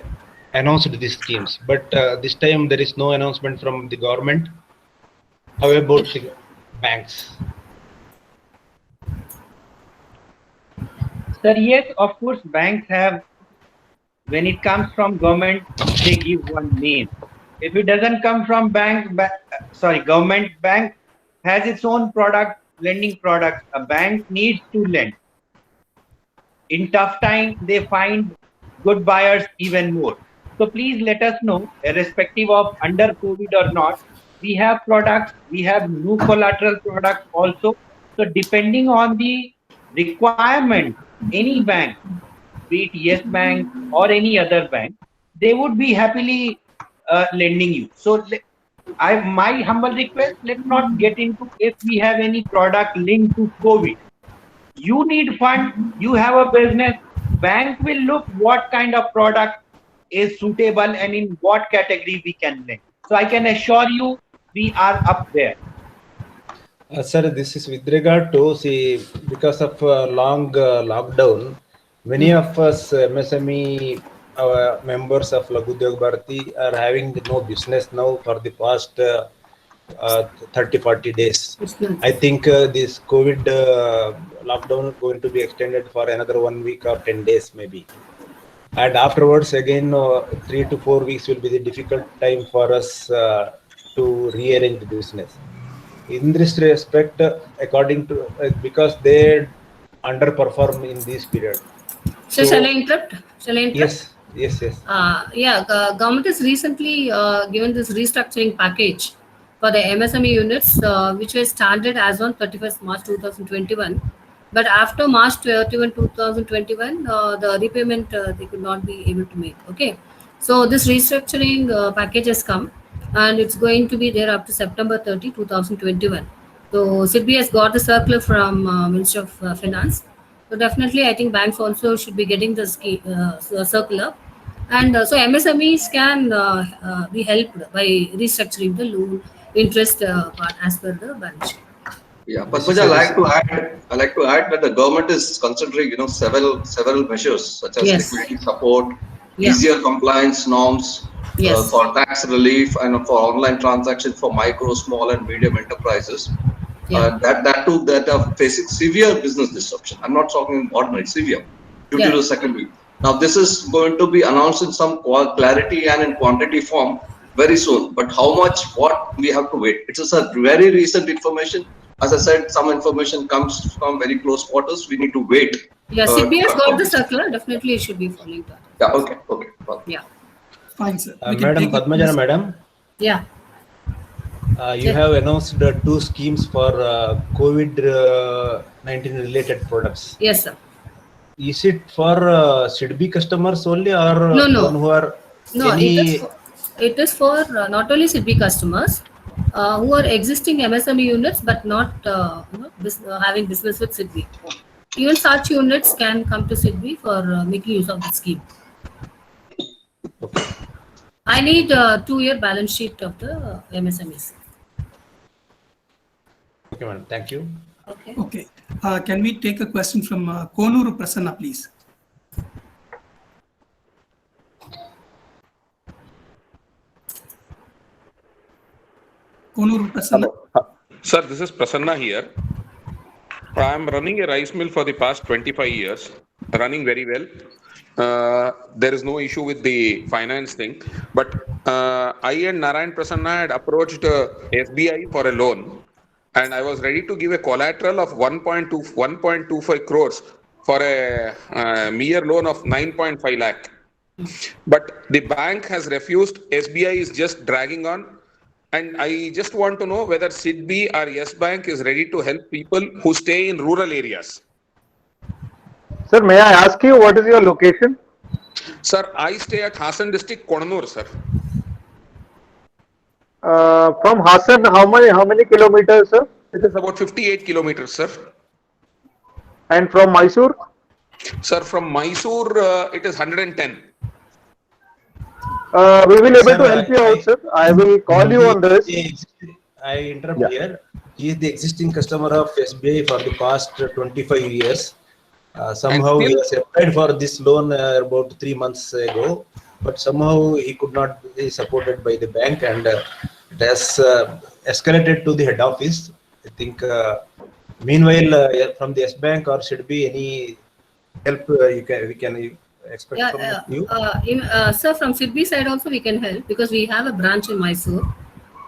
announced these schemes, but this time there is no announcement from the government. How about the banks? Sir, yes, of course, banks have, when it comes from government, they give one name. If it doesn't come from government, bank has its own product, lending products. A bank needs to lend. In tough time, they find good buyers even more. So please let us know, irrespective of under COVID or not, we have products, we have new collateral products also. So depending on the requirement, any bank, be it Yes Bank or any other bank, they would be happily lending you. So my humble request, let's not get into if we have any product linked to COVID. You need fund, you have a business, bank will look what kind of product is suitable and in what category we can lend. So I can assure you, we are up there. Sir, this is with regard to, see, because of long lockdown, many of us MSME members of Laghu Udyog Bharati are having no business now for the past 30-40 days. I think this COVID lockdown is going to be extended for another 1 week or 10 days maybe. And afterwards, again, 3 to 4 weeks will be the difficult time for us to rearrange the business. In this respect, according to, because they underperform in this period. So shall I interrupt? Yes. Government has recently given this restructuring package for the MSME units, which was started as on 31st March 2021. But after March 31, 2021, the repayment they could not be able to make. Okay, so this restructuring package has come, and it's going to be there up to September 30, 2021. So SIDBI has got the circular from Ministry of Finance. So definitely, I think banks also should be getting the circular, and so MSMEs can be helped by restructuring the loan interest part as per the balance sheet. Yeah, Padmaja, I like to add that the government is considering, several measures such as Yes. liquidity support, Yeah. easier compliance norms Yes. for tax relief and for online transactions for micro, small, and medium enterprises. Yeah. That too, that are facing severe business disruption. I'm not talking ordinary, severe, due to the second week. Now, this is going to be announced in some clarity and in quantity form very soon. But how much, what, we have to wait. It is a very recent information. As I said, some information comes from very close quarters. We need to wait. Yeah, SIDBI has got the circular. Definitely, it should be following that. Yeah, okay. Yeah. Fine, sir. We can Madam take it- Padmaja, madam, Yeah. you Yeah. have announced 2 schemes for COVID-19 related products. Yes, sir. Is it for SIDBI customers only, or No. one who are No, any? it is for not only SIDBI customers who are existing MSME units but not having business with SIDBI. Even such units can come to SIDBI for making use of the scheme. I need a 2-year balance sheet of the MSMEs. Okay, madam. Thank you. Okay. Okay. Can we take a question from Konuru Prasanna, please? Konuru Prasanna. Sir, this is Prasanna here. I am running a rice mill for the past 25 years, running very well. There is no issue with the finance thing, but I and Narayan Prasanna had approached SBI for a loan, and I was ready to give a collateral of 1.25 crores for a mere loan of 9.5 lakh. But the bank has refused. SBI is just dragging on. And I just want to know whether SIDBI or Yes Bank is ready to help people who stay in rural areas. Sir, may I ask you what is your location? Sir, I stay at Hassan district, Konanur, sir. From Hassan, how many kilometers, sir? It is about 58 kilometers, sir. And from Mysore? Sir, from Mysore, it is 110. We will able Sir, to help you out, sir. I will call you on this. I interrupt here. He is the existing customer of SBI for the past 25 years. Somehow he has applied for this loan about 3 months ago, but somehow he could not be supported by the bank, and it has escalated to the head office. I think meanwhile from the S Bank or should be any help we can expect from you. Sir, from SIDBI side also we can help because we have a branch in Mysore.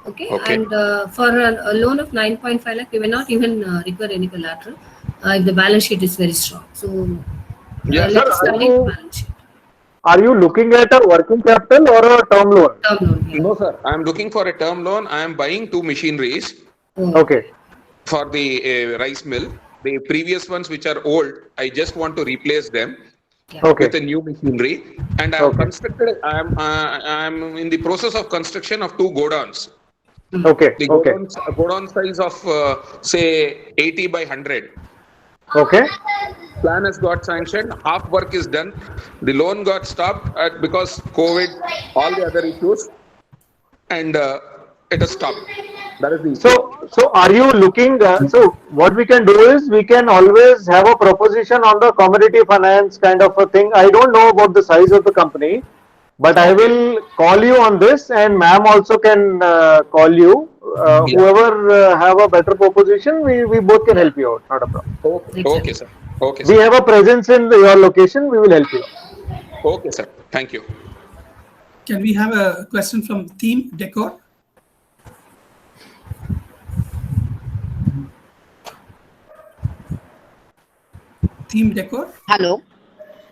Okay. And for a loan of 9.5 lakh, we may not even require any collateral if the balance sheet is very strong. So let us study the balance sheet. Are you looking at a working capital or a term loan? Term loan, yeah. No, sir. I am looking for a term loan. I am buying 2 machineries Okay. for the rice mill. The previous ones which are old, I just want to replace them Okay. with a new machinery. And I have constructed. I am in the process of construction of 2 godowns. Okay. The Okay. godown size of say 80 by 100. Okay. Plan has got sanctioned. Half work is done. The loan got stopped because COVID, all the other issues, and it has stopped. That is the issue. So are you looking? So what we can do is we can always have a proposition on the commodity finance kind of a thing. I don't know about the size of the company, but I will call you on this, and ma'am also can call you. Whoever have a better proposition, we both can help you out. Not a problem. Okay, sir. Okay, We sir. have a presence in your location. We will help you. Okay, sir. Thank you. Can we have a question from Team Decor? Team Decor? Hello.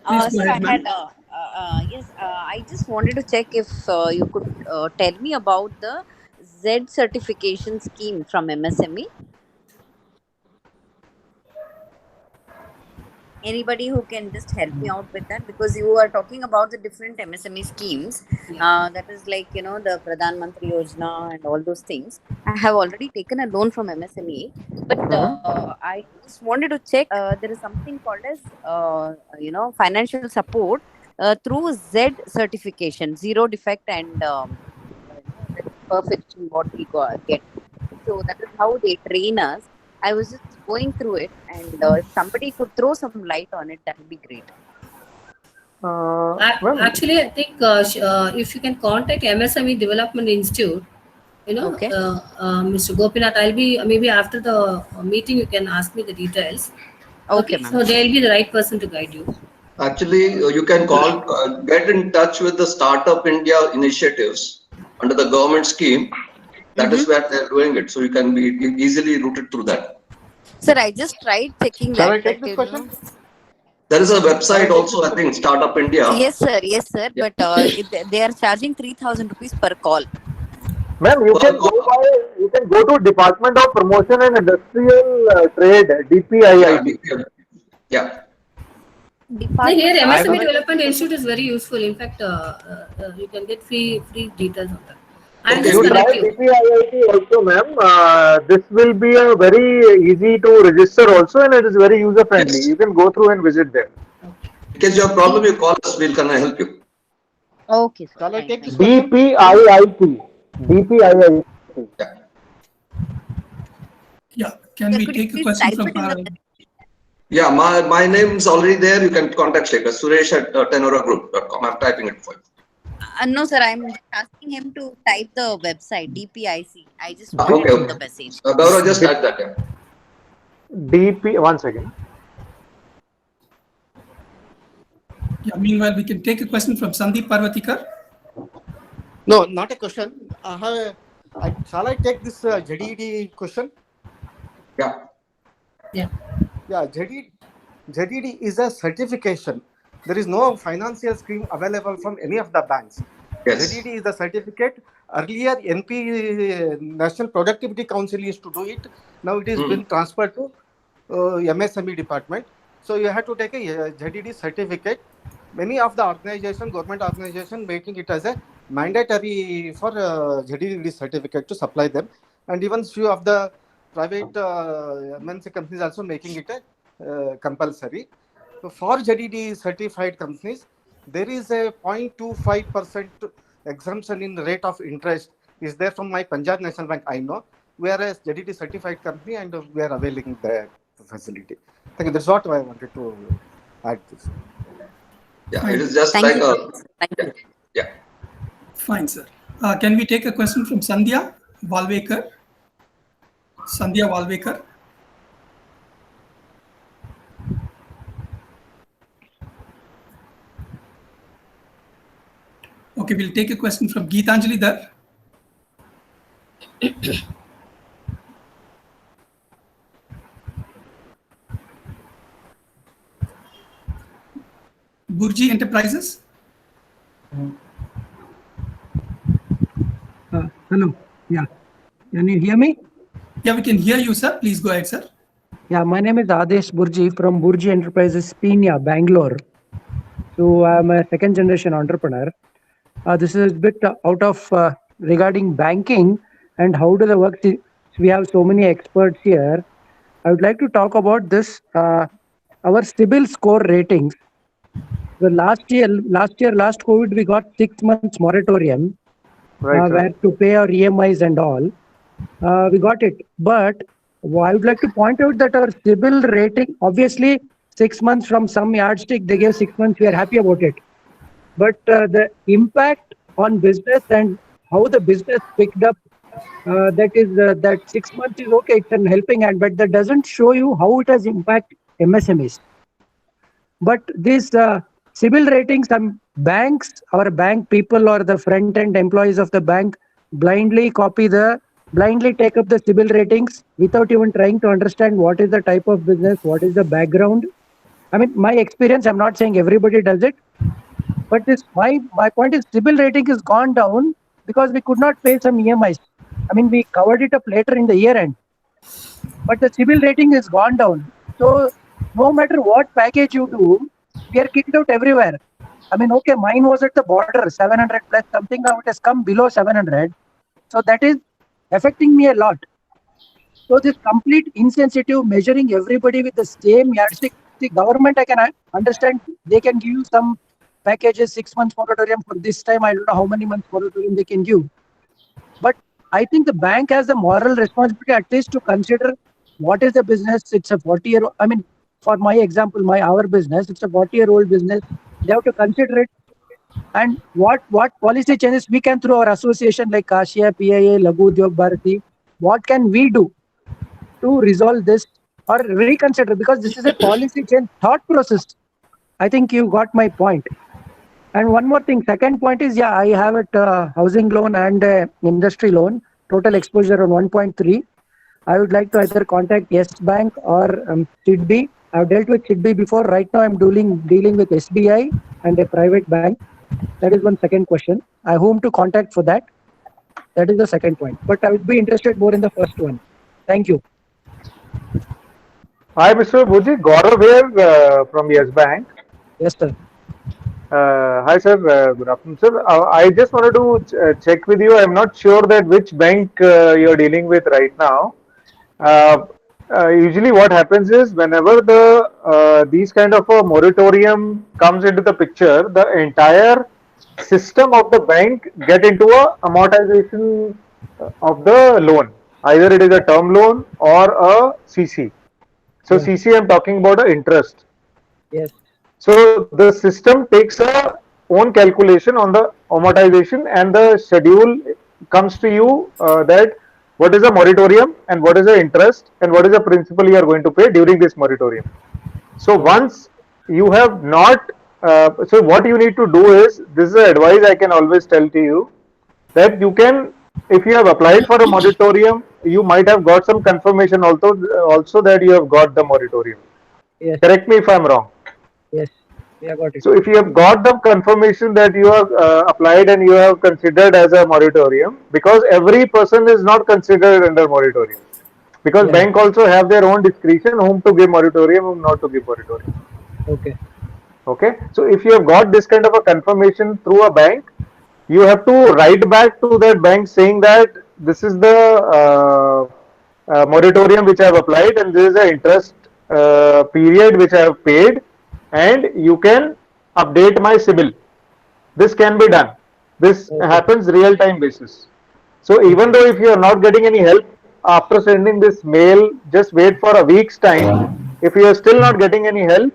Please go Sir, ahead, ma'am. I just wanted to check if you could tell me about the Z certification scheme from MSME. Anybody who can just help me out with that, because you are talking about the different MSME schemes. That is like, you know, the Pradhan Mantri Yojana and all those things. I have already taken a loan from MSME, but I just wanted to check. There is something called as, financial support through Z certification, zero defect and perfection what we get. So that is how they train us. I was just going through it, and if somebody could throw some light on it, that would be great. Actually, I think if you can contact MSME Development Institute, Okay. Mr. Gopinath, I'll be maybe after the meeting you can ask me the details. Okay, ma'am. So they'll be the right person to guide you. Actually, you can call, get in touch with the Startup India initiatives. under the government scheme. That is where they're doing it. So you can be easily routed through that. Sir, I just tried checking Shall that. I take but, this you question? know- There is a website also, I think, Startup India. Yes, sir. Yes, sir. Yeah. But they are charging 3,000 rupees per call. Ma'am, you can go to Department of Promotion and Industrial Trade, DPIIT. Yeah. Here, MSME I- Development Institute is very useful. In fact, you can get free details on that. I'll Okay, just You try connect you. DPIIT also, ma'am. This will be a very easy to register also, and it is very user friendly. Yes. You can go through and visit there. In case you have problem, you call us. We'll kind of help you. Okay, sir. Shall I Fine, take fine. this question? DPIIT. DPIIT. Yeah. Yeah, can Sir, we could you take a please question type from it in the Yeah, my name is already there. You can contact Shekhar. Suresh at tenoragroup.com. I'm typing it for you. No, sir. I'm just asking him to type the website DPIC. I just Ah, wanted okay. the message. Gaurav, just add that. Yeah. One second. Yeah, meanwhile, we can take a question from Sandeep Parvatikar. No, not a question. Shall I take this JDD question? Yeah. Yeah, JDD is a certification. There is no financial scheme available from any of the banks. Yes. JDD is the certificate. Earlier, NP National Productivity Council used to do it. Now it is been transferred to MSME department. So you have to take a JDD certificate. Many of the government organization, making it as a mandatory for JDD certificate to supply them, and even few of the private MNC companies also making it a compulsory. So for JDD certified companies, there is a 0.25% exemption in the rate of interest is there from my Punjab National Bank, I know, whereas JDD certified company, and we are availing the facility. Thank you. That's what I wanted to add this. Yeah, it is just Thank like you. a. Thank you. Yeah. Fine, sir. Can we take a question from Sandhya Walvekar? Sandhya Walvekar. Okay, we'll take a question from Geetanjali Dar. Burji Enterprises. Hello. Yeah. Can you hear me? Yeah, we can hear you, sir. Please go ahead, sir. Yeah, my name is Adesh Burji from Burji Enterprises, Peenya, Bangalore. So I'm a second generation entrepreneur. This is a bit out of regarding banking and how do the work. We have so many experts here. I would like to talk about this, our CIBIL score ratings. The last COVID, we got 6 months moratorium, where to pay our EMIs and all. We got it. But I would like to point out that our CIBIL rating, obviously 6 months from some yardstick, they gave 6 months, we are happy about it. But the impact on business and how the business picked up, that 6 months is okay, it's an helping hand, but that doesn't show you how it has impacted MSMEs. But this CIBIL ratings, some banks, our bank people or the front end employees of the bank blindly take up the CIBIL ratings without even trying to understand what is the type of business, what is the background. I mean, my experience, I'm not saying everybody does it, but this my point is CIBIL rating has gone down because we could not pay some EMIs. I mean, we covered it up later in the year end, but the CIBIL rating has gone down. So no matter what package you do, we are kicked out everywhere. I mean, okay, mine was at the border, 700 plus something, now it has come below 700. So that is affecting me a lot. So this complete insensitive measuring everybody with the same yardstick, the government, I can understand, they can give you some packages, 6 months moratorium for this time, I don't know how many months moratorium they can give. But I think the bank has the moral responsibility at least to consider what is the business. It's a 40-year, I mean, for my example, our business, it's a 40-year-old business. They have to consider it. And what policy changes we can through our association like Kashia, PIA, Laghu Udyog Bharati, what can we do to resolve this or reconsider? Because this is a policy change thought process. I think you got my point. And one more thing, second point is, yeah, I have a housing loan and industry loan, total exposure on 1.3. I would like to either contact Yes Bank or SIDBI. I've dealt with SIDBI before. Right now, I'm dealing with SBI and a private bank. That is one second question. I whom to contact for that. That is the second point. But I would be interested more in the first one. Thank you. Hi, Mr. Bhuji. Gaurav here from Yes Bank. Yes, sir. Hi, sir. Good afternoon, sir. I just wanted to check with you. I'm not sure that which bank you're dealing with right now. Usually, what happens is whenever these kind of a moratorium comes into the picture, the entire system of the bank get into a amortization of the loan. Either it is a term loan or a CC. So Yeah. CC, I'm talking about a interest. Yes. So the system takes a own calculation on the amortization, and the schedule comes to you that what is the moratorium and what is the interest and what is the principal you are going to pay during this moratorium. So once you have not, so what you need to do is, this is the advice I can always tell to you, that you can, if you have applied for a moratorium, you might have got some confirmation also that you have got the moratorium. Yes. Correct me if I'm wrong. Yes. Yeah, got it. So if you have got the confirmation that you have applied and you have considered as a moratorium, because every person is not considered under moratorium, because Yeah. bank also have their own discretion whom to give moratorium, whom not to give moratorium. Okay. Okay. So if you have got this kind of a confirmation through a bank, you have to write back to that bank saying that this is the moratorium which I have applied and this is the interest period which I have paid, and you can update my CIBIL. This can be done. This happens real time basis. So even though if you are not getting any help after sending this mail, just wait for a week's time. If you are still not getting any help,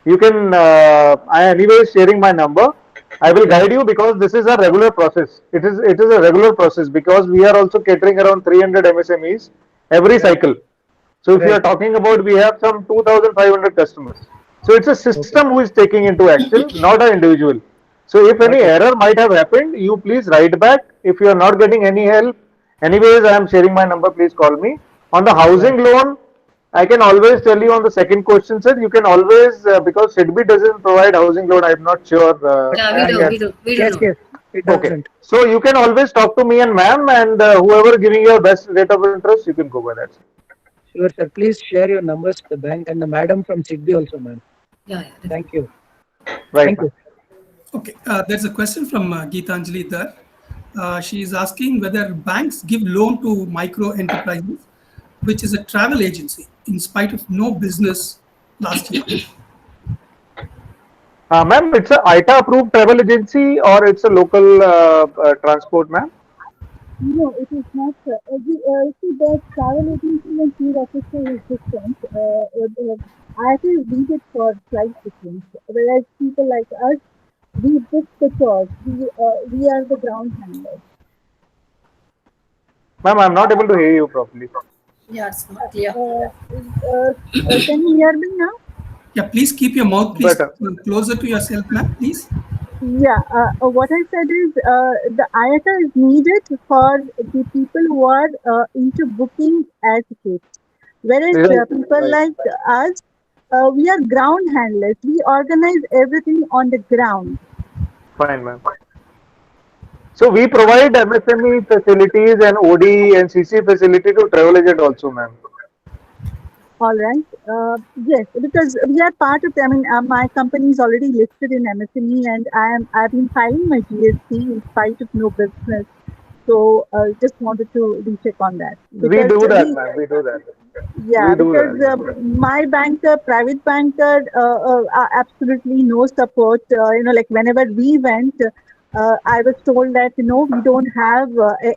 you can, I anyway sharing my number. I will guide you, because this is a regular process. It is a regular process, because we are also catering around 300 MSMEs every cycle. So if you are talking about, we have some 2,500 customers. So it's a system who is taking into action, not an individual. So if any error might have happened, you please write back. If you are not getting any help, anyways, I am sharing my number. Please call me. On the housing loan, I can always tell you on the second question, sir. You can always, because SIDBI doesn't provide housing loan, I'm not sure. Yeah, we do. Yes, yes. It Okay. doesn't. So you can always talk to me and ma'am, and whoever giving your best rate of interest, you can go by that. Sure, sir. Please share your numbers to the bank and the madam from SIDBI also, ma'am. Yeah. Thank you. Right. Thank you. Okay, there's a question from Geetanjali there. She is asking whether banks give loan to micro enterprises, which is a travel agency, in spite of no business last year. Ma'am, it's a ITA approved travel agency or it's a local transport, ma'am? No, it is not. See, the travel agency and tour officer is different. I actually read it for flight bookings, whereas people like us, we book the tours. We are the ground handlers. Ma'am, I'm not able to hear you properly. Yeah, it's not clear. Can you hear me now? Yeah, please keep your mouth closer to yourself, ma'am, please. Yeah, what I said is the IATA is needed for the people who are into booking air tickets. Whereas people like us, we are ground handlers. We organize everything on the ground. Fine, ma'am. So we provide MSME facilities and OD and CC facility to travel agent also, ma'am. All right. Yes, because we are part of. I mean, my company is already listed in MSME, and I've been filing my GST in spite of no business. So just wanted to recheck on that. We do that, ma'am. We do that. Yeah, because my banker, private banker, absolutely no support. Like whenever we went, I was told that, we don't have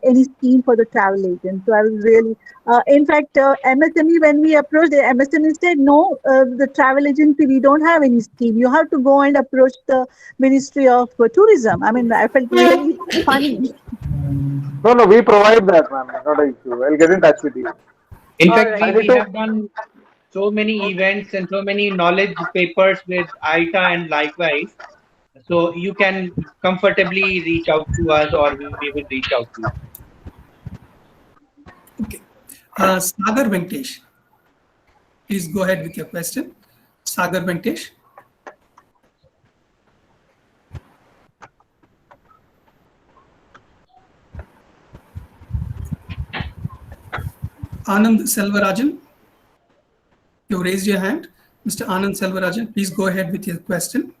any scheme for the travel agent. So I was really, in fact, MSME, when we approached, the MSME said, no, the travel agency, we don't have any scheme. You have to go and approach the Ministry of Tourism. I mean, I felt really funny. No, we provide that, ma'am. Not an issue. I'll get in touch with you. In fact, we have done so many events and so many knowledge papers with ITA and likewise. So you can comfortably reach out to us, or we will reach out to you. Okay. Sagar Venkatesh, please go ahead with your question. Sagar Venkatesh. Anand Selvarajan, you raised your hand. Mr. Anand Selvarajan, please go ahead with your question.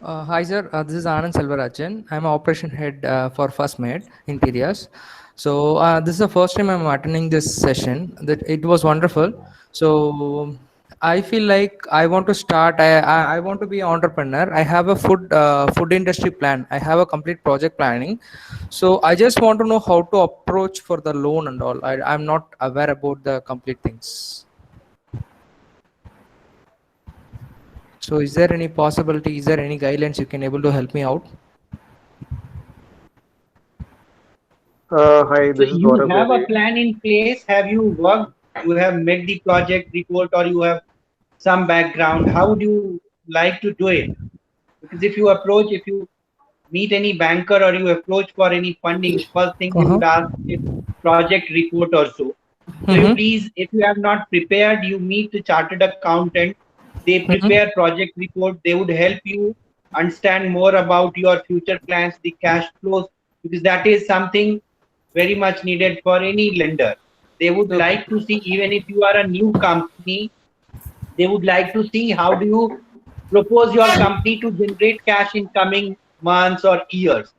Hi, sir. This is Anand Selvarajan. I'm operation head for First Med Interiors. So this is the first time I'm attending this session. That it was wonderful. So I feel like I want to start. I want to be an entrepreneur. I have a food industry plan. I have a complete project planning. So I just want to know how to approach for the loan and all. I'm not aware about the complete things. So is there any possibility, is there any guidelines you can able to help me out? Hi, So this is you Gaurav. have a plan in place. Have you worked? You have made the project report, or you have some background? How would you like to do it? Because if you meet any banker or you approach for any funding, first thing they would ask is project report or so. So you please, if you have not prepared, you meet the chartered accountant. They prepare project report. They would help you understand more about your future plans, the cash flows, because that is something very much needed for any lender. They would like to see, even if you are a new company, they would like to see how do you propose your company to generate cash in coming months or years.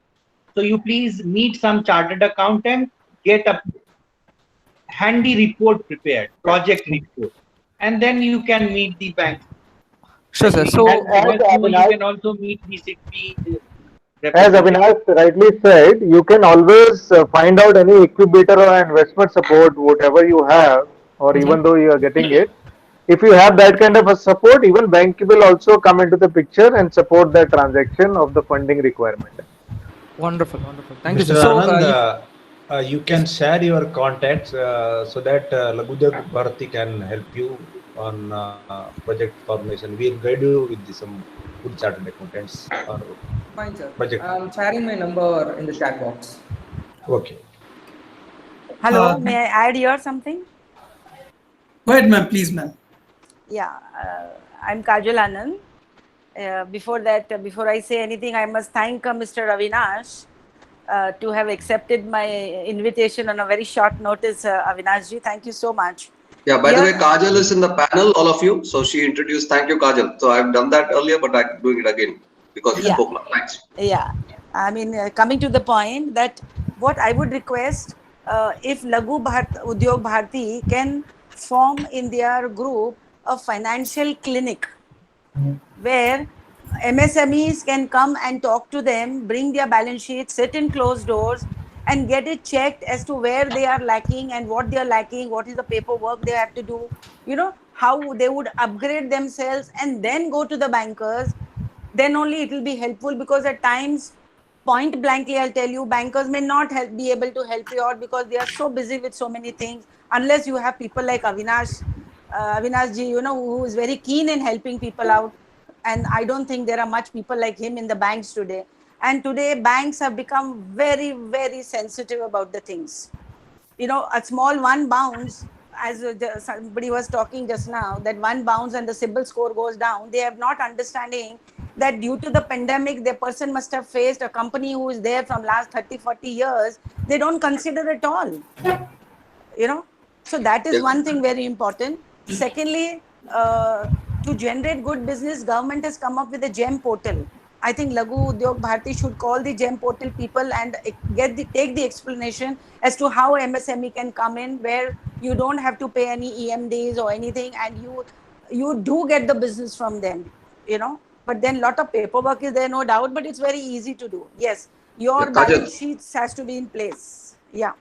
So you please meet some chartered accountant, get a handy report prepared, project report, and then you can meet the bank. Sure, sir. So you can also meet the SIDBI. As Avinash rightly said, you can always find out any incubator or investment support, whatever you have, or even though you are getting it. If you have that kind of a support, even bank will also come into the picture and support the transaction of the funding requirement. Wonderful, wonderful. Thank you, Mr. sir. So Anand, you can share your contacts so that Laghu Udyog Bharati can help you on project formation. We'll guide you with some good chartered accountants. Fine, sir. Project. I'm sharing my number in the chat box. Okay. Hello, may I add here something? Go ahead, ma'am, please, ma'am. Yeah, I'm Kajal Anand. Before I say anything, I must thank Mr. Avinash to have accepted my invitation on a very short notice, Avinashji. Thank you so much. Yeah, by the way, Kajal is in the panel, all of you. So she introduced, thank you, Kajal. So I've done that earlier, but I'm doing it again because you spoke now. Thanks. Yeah, I mean, coming to the point that what I would request, if Laghu Udyog Bharati can form in their group a financial clinic where MSMEs can come and talk to them, bring their balance sheet, sit in closed doors and get it checked as to where they are lacking and what they are lacking, what is the paperwork they have to do, you know, how they would upgrade themselves and then go to the bankers. Then only it will be helpful, because at times, point blankly, I'll tell you, bankers may not be able to help you out because they are so busy with so many things, unless you have people like Avinash ji, you know, who is very keen in helping people out. And I don't think there are much people like him in the banks today. And today banks have become very, very sensitive about the things. You know, a small one bounce, as somebody was talking just now, that one bounce and the CIBIL score goes down. They have not understanding that due to the pandemic, the person must have faced a company who is there from last 30, 40 years. They don't consider at all, you know. So that is one thing very important. Secondly, to generate good business, government has come up with a GEM portal. I think Laghu Udyog Bharati should call the GEM portal people and take the explanation as to how MSME can come in, where you don't have to pay any EMDs or anything, and you do get the business from them, you know. But then lot of paperwork is there, no doubt, but it's very easy to do. Yes, your balance sheets has to be in place. Yeah.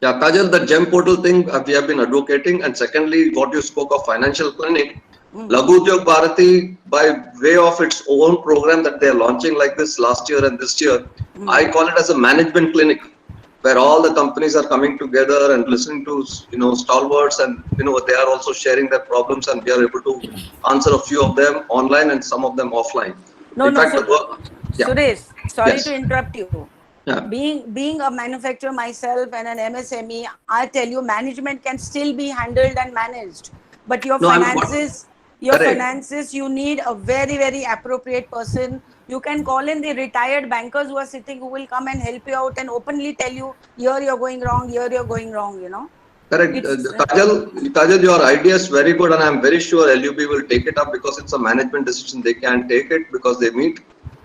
Yeah, Kajal, the GEM portal thing we have been advocating. And secondly, what you spoke of financial clinic, Laghu Udyog Bharati, by way of its own program that they are launching like this last year and this year, I call it as a management clinic, where all the companies are coming together and listening to, you know, stalwarts, and, you know, they are also sharing their problems, and we are able to answer a few of them online and some of them offline. No, In no, fact, yeah. Suresh, sorry Yes. to interrupt you. Yeah. Being a manufacturer myself and an MSME, I tell you, management can still be handled and managed. But your No, finances, correct. you need a very, very appropriate person. You can call in the retired bankers who are sitting, who will come and help you out and openly tell you, here you're going wrong, here you're going wrong, you know. Correct. It's, Kajal, your idea is very good, and I'm very sure LUB will take it up because it's a management decision. They can take it because they meet.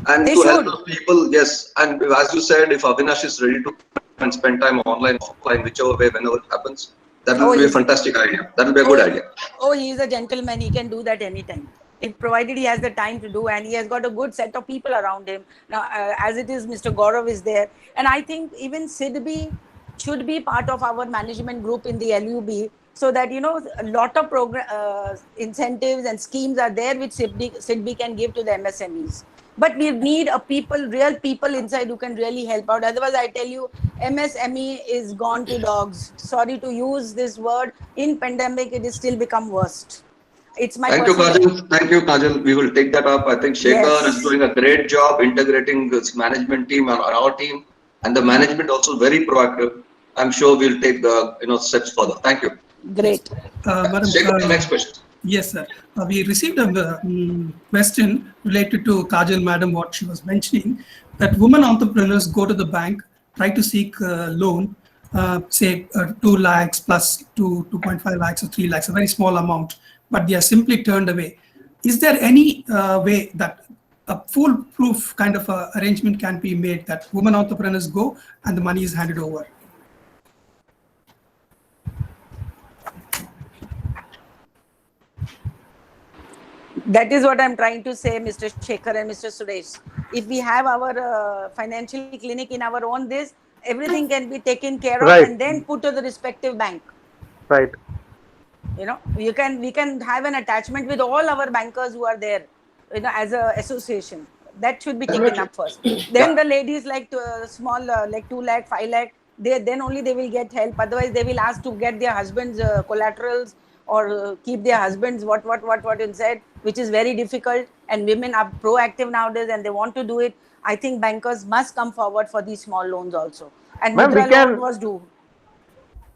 And They to help should. those people, yes. And as you said, if Avinash is ready to and spend time online, offline, whichever way, whenever it happens, that will be a fantastic idea. That will be a good idea. Oh, he is a gentleman. He can do that anytime. If provided he has the time to do, and he has got a good set of people around him. Now, as it is, Mr. Gaurav is there. And I think even SIDBI should be part of our management group in the LUB, so that, you know, a lot of incentives and schemes are there which SIDBI can give to the MSMEs. But we need real people inside who can really help out. Otherwise, I tell you, MSME is gone to dogs. Sorry to use this word. In pandemic, it is still become worst. It's my Thank you, Kajal. Thank you, Kajal. We will take that up. I think Shekhar is doing a great job integrating this management team and our team, and the management also very proactive. I'm sure we'll take the steps further. Thank you. Great. Madam, next question. Yes, sir. We received a question related to Kajal Madam, what she was mentioning, that women entrepreneurs go to the bank, try to seek a loan, say 2 lakhs plus 2.5 lakhs or 3 lakhs, a very small amount, but they are simply turned away. Is there any way that a foolproof kind of arrangement can be made that women entrepreneurs go and the money is handed over? That is what I'm trying to say, Mr. Shekhar and Mr. Suresh. If we have our financial clinic in our own everything can be taken care of and then put to the respective bank. Right. You know, we can have an attachment with all our bankers who are there, you know, as a association. That should be taken up first. Then the ladies like small, like 2 lakh, 5 lakh, then only they will get help. Otherwise, they will ask to get their husbands' collaterals or keep their husbands what inside, which is very difficult. And women are proactive nowadays and they want to do it. I think bankers must come forward for these small loans also. And Mudra loan was due.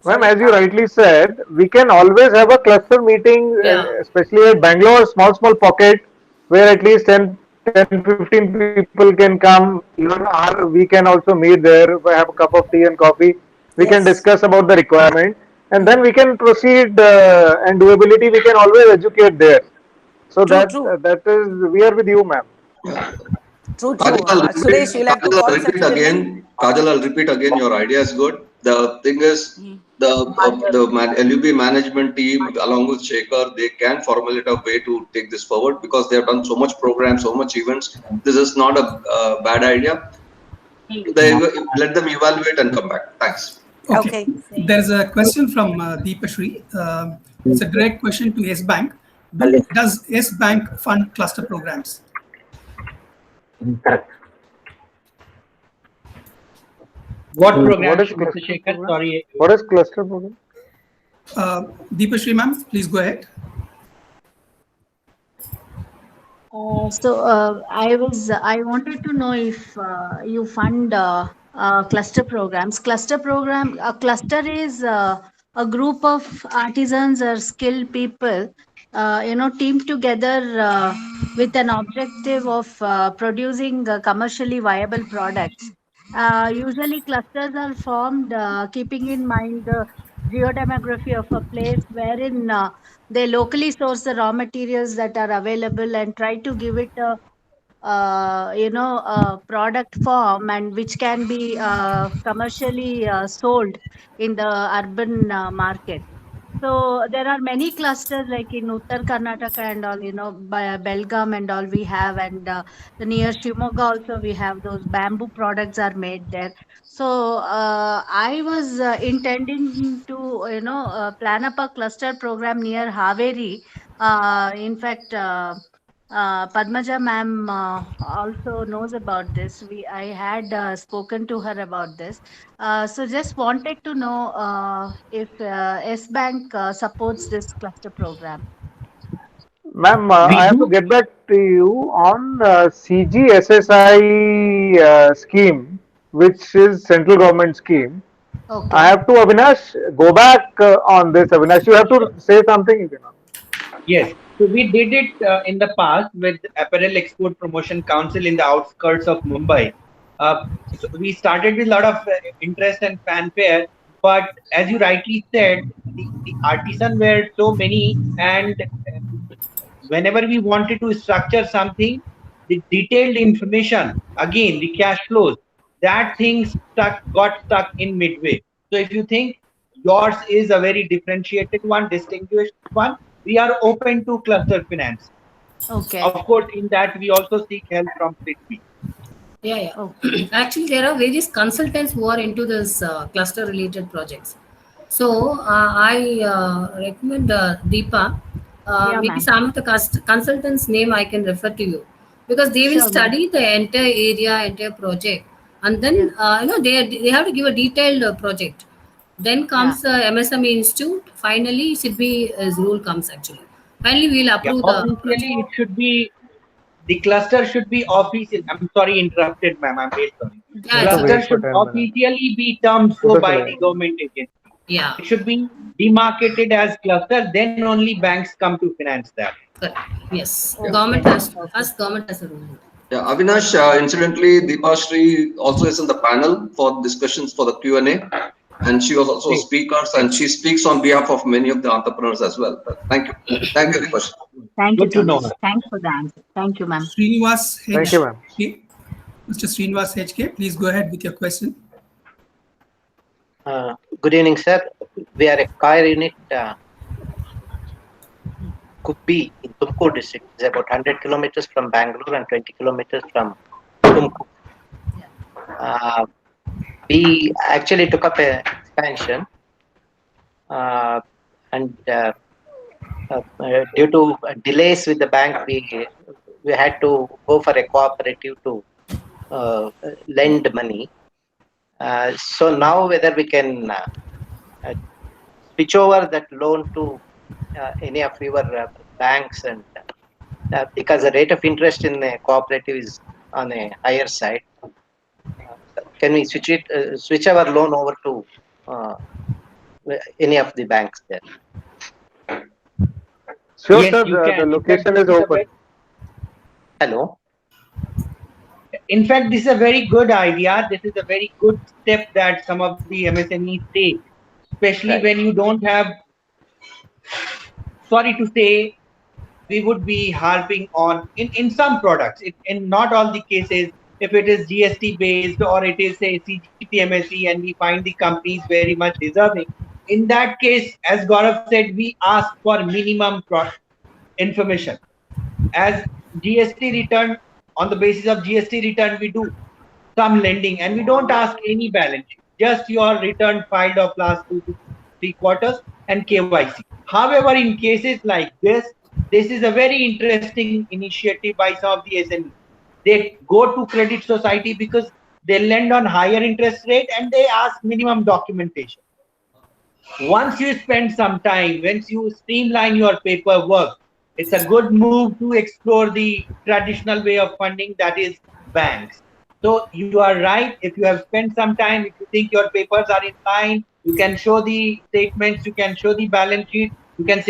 Ma'am, as you rightly said, we can always have a cluster meeting, especially at Bangalore, small pocket, where at least 10, 15 people can come. Even we can also meet there, have a cup of tea and coffee. We can discuss about the requirement, and then we can proceed and doability. We can always educate there. So that is, we are with you, ma'am. True. Suresh, you'll have to call such again. Kajal, I'll repeat again. Your idea is good. The thing is, the LUB management team, along with Shekhar, they can formulate a way to take this forward because they have done so much programs, so much events. This is not a bad idea. Let them evaluate and come back. Thanks. Okay. There's a question from Deepashri. It's a direct question to S Bank. Does S Bank fund cluster programs? Correct. What program, Mr. Shekhar? Sorry. What is cluster program? Deepashri ma'am, please go ahead. I wanted to know if you fund cluster programs. A cluster is a group of artisans or skilled people, teamed together with an objective of producing commercially viable products. Usually clusters are formed keeping in mind the geodemography of a place wherein they locally source the raw materials that are available and try to give it a product form and which can be commercially sold in the urban market. So there are many clusters like in Uttar Karnataka and all, by Belgaum and all we have, and near Shimoga also we have those bamboo products are made there. So I was intending to, plan up a cluster program near Haveri. In fact, Padmaja ma'am also knows about this. I had spoken to her about this. So just wanted to know if S Bank supports this cluster program. Ma'am, I have to get back to you on CGSSI scheme, which is central government scheme. Okay. I have to, Avinash, go back on this. Avinash, you have to say something. You can. Yes. So we did it in the past with Apparel Export Promotion Council in the outskirts of Mumbai. So we started with a lot of interest and fanfare, but as you rightly said, the artisans were so many, and whenever we wanted to structure something, the detailed information, again, the cash flows, that thing got stuck in midway. So if you think yours is a very differentiated one, distinguished one, we are open to cluster finance. Okay. Of course, in that we also seek help from SIDBI. Yeah. Actually, there are various consultants who are into this cluster related projects. So I recommend Deepa. Yeah, Maybe ma'am. some of the consultants' name I can refer to you, because they will Sure, study the entire area, entire project, and then they have to give a detailed project. Then comes the MSME Institute. Finally, SIDBI's rule comes actually. Finally, we'll Yeah, approve the project. officially it should be, the cluster should be official. I'm sorry, interrupted, ma'am. I'm very sorry. Yeah, Cluster wait for should 10 minutes. officially be termed so by the government agency. Yeah. It should be demarcated as cluster, then only banks come to finance that. Correct. Yes. Okay. Government has government has a rule. Yeah, Avinash, incidentally, Deepa Shri also is in the panel for discussions for the Q&A, and she was also a speaker, and she speaks on behalf of many of the entrepreneurs as well. Thank you. Thank you, Deepa Shri. Thank you, Good to know. Thomas. Thanks for the answer. Thank you, ma'am. Srinivas H. Thank you, ma'am. Mr. Srinivas HK, please go ahead with your question. Good evening, sir. We are a car unit, Kubbi in Tumkur district. It's about 100 kilometers from Bangalore and 20 kilometers from Tumkur. We actually took up an expansion, and due to delays with the bank, we had to go for a cooperative to lend money. So now whether we can switch over that loan to any of your banks, and because the rate of interest in the cooperative is on a higher side, can we switch our loan over to any of the banks there? Sure, Yes, sir. you The can. location is open. Hello. In fact, this is a very good idea. This is a very good step that some of the MSMEs take, especially when you don't have, sorry to say, we would be harping on in some products, in not all the cases, if it is GST based or it is a CGTMSE and we find the companies very much deserving. In that case, as Gaurav said, we ask for minimum information. As GST return, on the basis of GST return, we do some lending and we don't ask any balance sheet, just your return filed of last 2 to 3 quarters and KYC. However, in cases like this is a very interesting initiative by some of the SMEs. They go to credit society because they lend on higher interest rate and they ask minimum documentation. Once you spend some time, once you streamline your paperwork, it's a good move to explore the traditional way of funding, that is banks. So you are right. If you have spent some time, if you think your papers are in line, you can show the statements, you can show the balance sheet, you can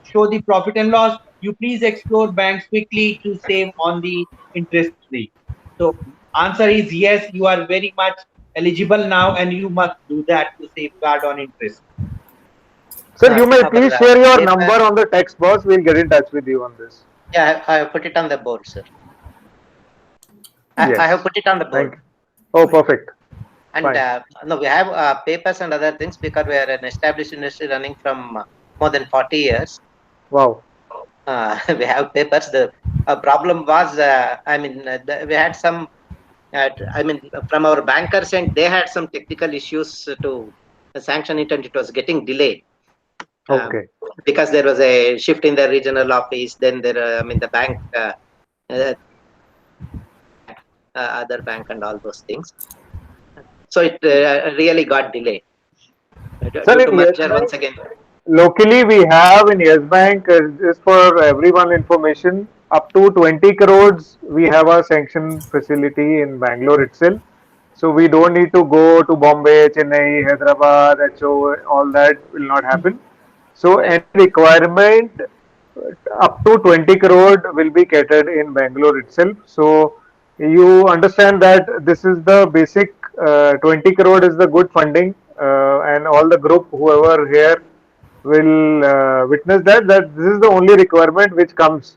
show the profit and loss. You please explore banks quickly to save on the interest rate. So answer is yes, you are very much eligible now and you must do that to safeguard on interest. Sir, you may please share your number on the text box. We'll get in touch with you on this. Yeah, I have put it on the board, sir. Yes. I have put it on the board. Oh, perfect. And Fine. no, we have papers and other things because we are an established industry running from more than 40 years. Wow. We have papers. The problem was, we had some, from our bankers, and they had some technical issues to sanction it, and it was getting delayed. Okay. Because there was a shift in the regional office, then the bank, other bank, and all those things. So it really got delayed. Sir, Due to merger once again. locally we have in Yes Bank, just for everyone information, up to 20 crores we have a sanction facility in Bangalore itself. So we don't need to go to Bombay, Chennai, Hyderabad, HO, all that will not happen. So any requirement up to 20 crore will be catered in Bangalore itself. So you understand that this is the basic 20 crore is the good funding, and all the group whoever here will witness that this is the only requirement which comes.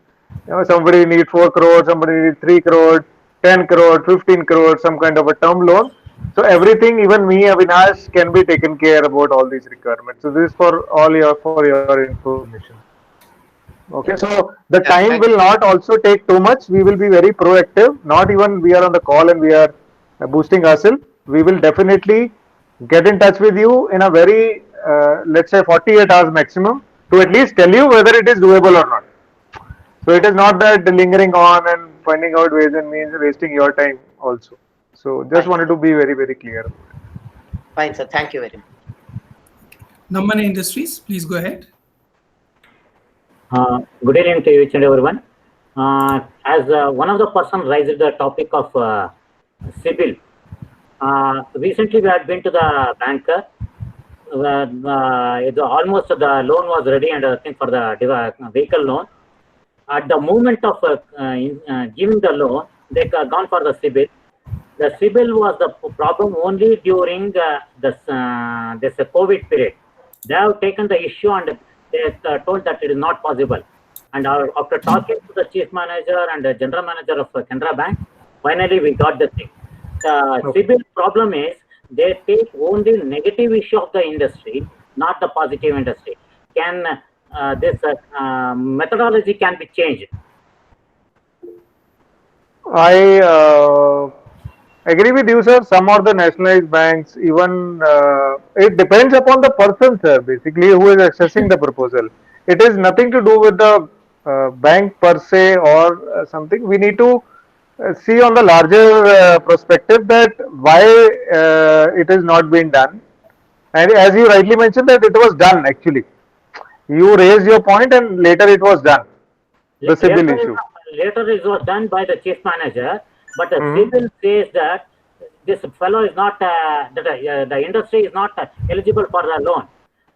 Somebody need 4 crore, somebody need 3 crore, 10 crore, 15 crore, some kind of a term loan. So everything, even me, Avinash, can be taken care about all these requirements. So this is for your information. Okay, so the time will not also take too much. We will be very proactive. Not even we are on the call and we are boosting ourselves. We will definitely get in touch with you in a very, let's say 48 hours maximum, to at least tell you whether it is doable or not. So it is not that lingering on and finding out ways and means, wasting your time also. So just wanted to be very, very clear. Fine, sir. Thank you very much. Namana Industries, please go ahead. Good evening to each and everyone. As one of the persons raised the topic of CIBIL, recently we had been to the banker. Almost the loan was ready, and I think for the vehicle loan. At the moment of giving the loan, they gone for the CIBIL. The CIBIL was the problem only during this COVID period. They have taken the issue and they told that it is not possible. And after talking to the chief manager and the general manager of Canara Bank, finally we got the thing. The CIBIL problem is they take only negative issue of the industry, not the positive industry. Can this methodology can be changed? I agree with you, sir. Some of the nationalized banks, even it depends upon the person, sir, basically, who is accessing the proposal. It is nothing to do with the bank per se or something. We need to see on the larger perspective that why it is not being done. And as you rightly mentioned, that it was done actually. You raised your point and later it was done. The CIBIL issue. Later it was done by the chief manager, but the CIBIL says that this fellow is not, the industry is not eligible for the loan.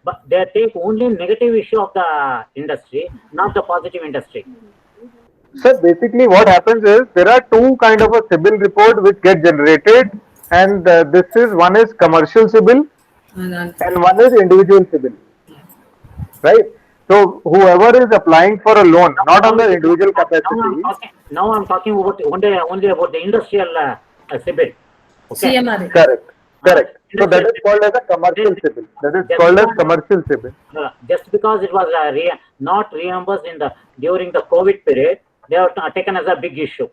But they take only negative issue of the industry, not the positive industry. Sir, basically what happens is there are two kind of a CIBIL report which get generated, and this is one is commercial CIBIL and one is individual CIBIL. Right? So whoever is applying for a loan, not on the individual capacity. Now I'm talking about only about the industrial CIBIL. Okay. CMRA. Correct. Correct. So that is called as a commercial CIBIL. That is called as commercial CIBIL. Just because it was not reimbursed during the COVID period, they are taken as a big issue.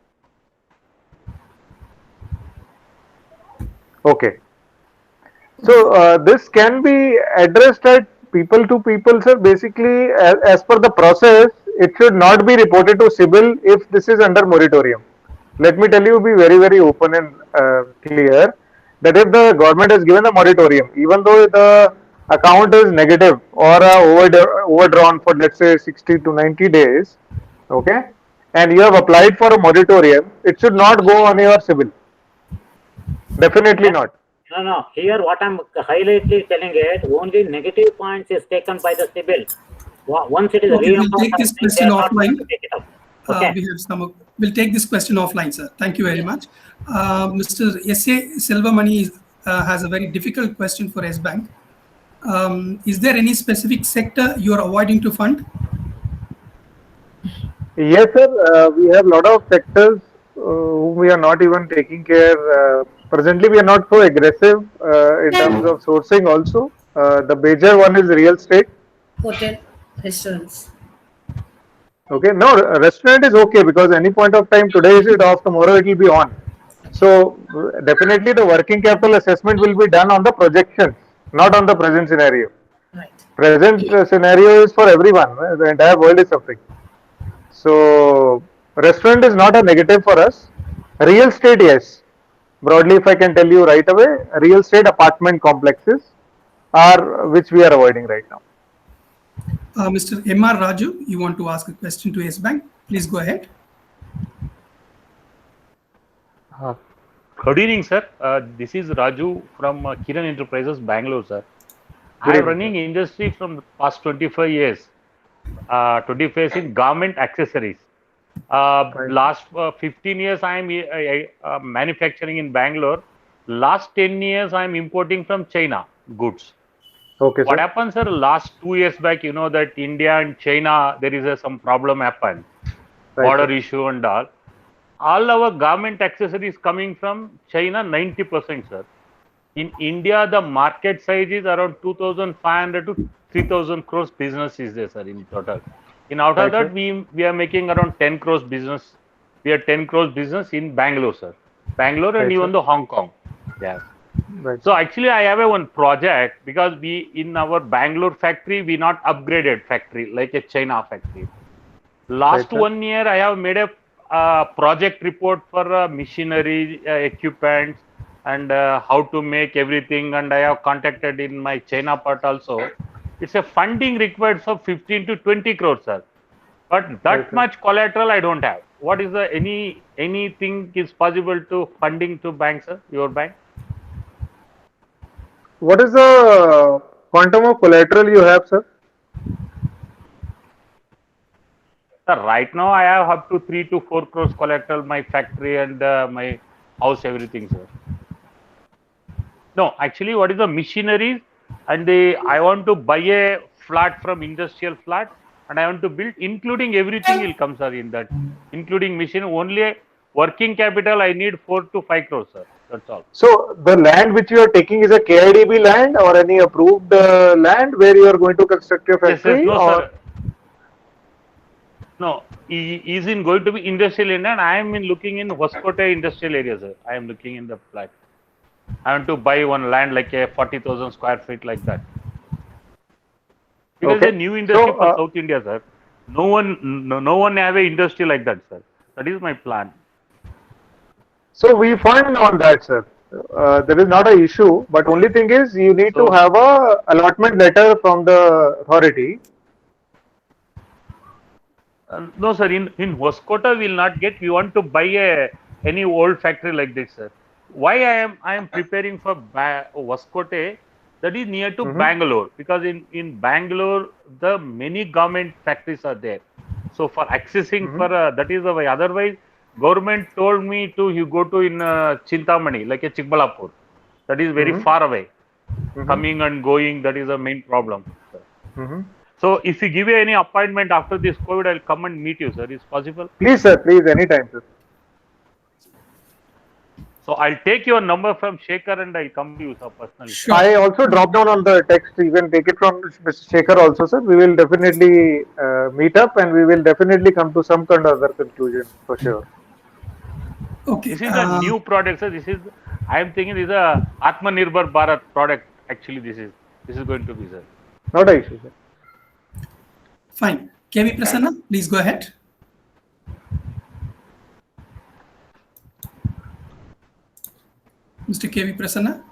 Okay. So this can be addressed at people to people, sir. Basically, as per the process, it should not be reported to CIBIL if this is under moratorium. Let me tell you, be very, very open and clear that if the government has given a moratorium, even though the account is negative or overdrawn for, let's say, 60 to 90 days, okay, and you have applied for a moratorium, it should not go on your CIBIL. Definitely not. No. Here, what I'm highlightly telling it, only negative points is taken by the CIBIL. Once it is reimbursed, we'll take this question offline. Okay. We'll take this question offline, sir. Thank you very much. Mr. S.A. Silvamani has a very difficult question for S Bank. Is there any specific sector you are avoiding to fund? Yes, sir. We have a lot of sectors whom we are not even taking care. Presently, we are not so aggressive in terms of sourcing also. The major one is real estate. Hotel, restaurants. Okay, no, restaurant is okay because any point of time, today is it off, tomorrow it will be on. So definitely the working capital assessment will be done on the projection, not on the present scenario. Right. Present scenario is for everyone. The entire world is suffering. So restaurant is not a negative for us. Real estate, yes. Broadly, if I can tell you right away, real estate apartment complexes are which we are avoiding right now. Mr. M.R. Raju, you want to ask a question to Yes Bank? Please go ahead. Good evening, sir. This is Raju from Kiran Enterprises, Bangalore, sir. Good I am evening, running industry from the past 25 years. 25 years in garment accessories. Last 15 years I am manufacturing in Bangalore. Last 10 years I am importing from China goods. Okay, What sir. happened, sir? Last 2 years back, you know that India and China, there is some problem happened, border issue and all. All our garment accessories coming from China, 90%, sir. In India, the market size is around 2,500 to 3,000 crores business is there, sir, in total. In out of that, we are making around 10 crores business. We are 10 crores business in Bangalore, sir. Bangalore and even the Hong Kong. Yeah. So actually, I have one project because we in our Bangalore factory we not upgraded factory like a China factory. Last 1 year, I have made a project report for machinery, equipment, and how to make everything. And I have contacted in my China part also. It's a funding required for 15 to 20 crores, sir. But that much collateral I don't have. What is the anything is possible to funding to bank, sir? Your bank? What is the quantum of collateral you have, sir? Sir, right now I have up to 3 to 4 crores collateral, my factory and my house, everything, sir. No, actually, what is the machineries and I want to buy a flat from industrial flat and I want to build, including everything will come, sir, in that, including machine. Only working capital I need 4 to 5 crores, sir. That's all. So the land which you are taking is a KIDB land or any approved land where you are going to construct your factory? Yes, no, or? sir. No, is in going to be industrial area, and I am in looking in Hoskote industrial area, sir. I am looking in the flat. I want to buy one land like a 40,000 square feet like that. Because a new industry for South India, sir. No one have a industry like that, sir. That is my plan. So we fund on that, sir. There is not an issue, but only thing is you need to have a allotment letter from the authority. No, sir. In Hoskote we will not get. We want to buy any old factory like this, sir. Why I am preparing for Hoskote? That is near to Bangalore, because in Bangalore the many government factories are there. So for accessing for that is the way. Otherwise, government told me to you go to in Chintamani like a Chikbalapur. That is very far away. Coming and going, that is the main problem. So if you give me any appointment after this COVID, I'll come and meet you, sir. Is possible? Please, sir. Please, anytime, sir. So I'll take your number from Shekhar and I'll come to you, sir, personally. Sure. I also drop down on the text. You can take it from Mr. Shekhar also, sir. We will definitely meet up and we will definitely come to some kind of other conclusion for sure. Okay. This is a new product, sir. This is, I am thinking this is a Atmanirbhar Bharat product. Actually, this is going to be, sir. Not an issue, sir. Fine. KV Prasanna, please go ahead. Mr. KV Prasanna.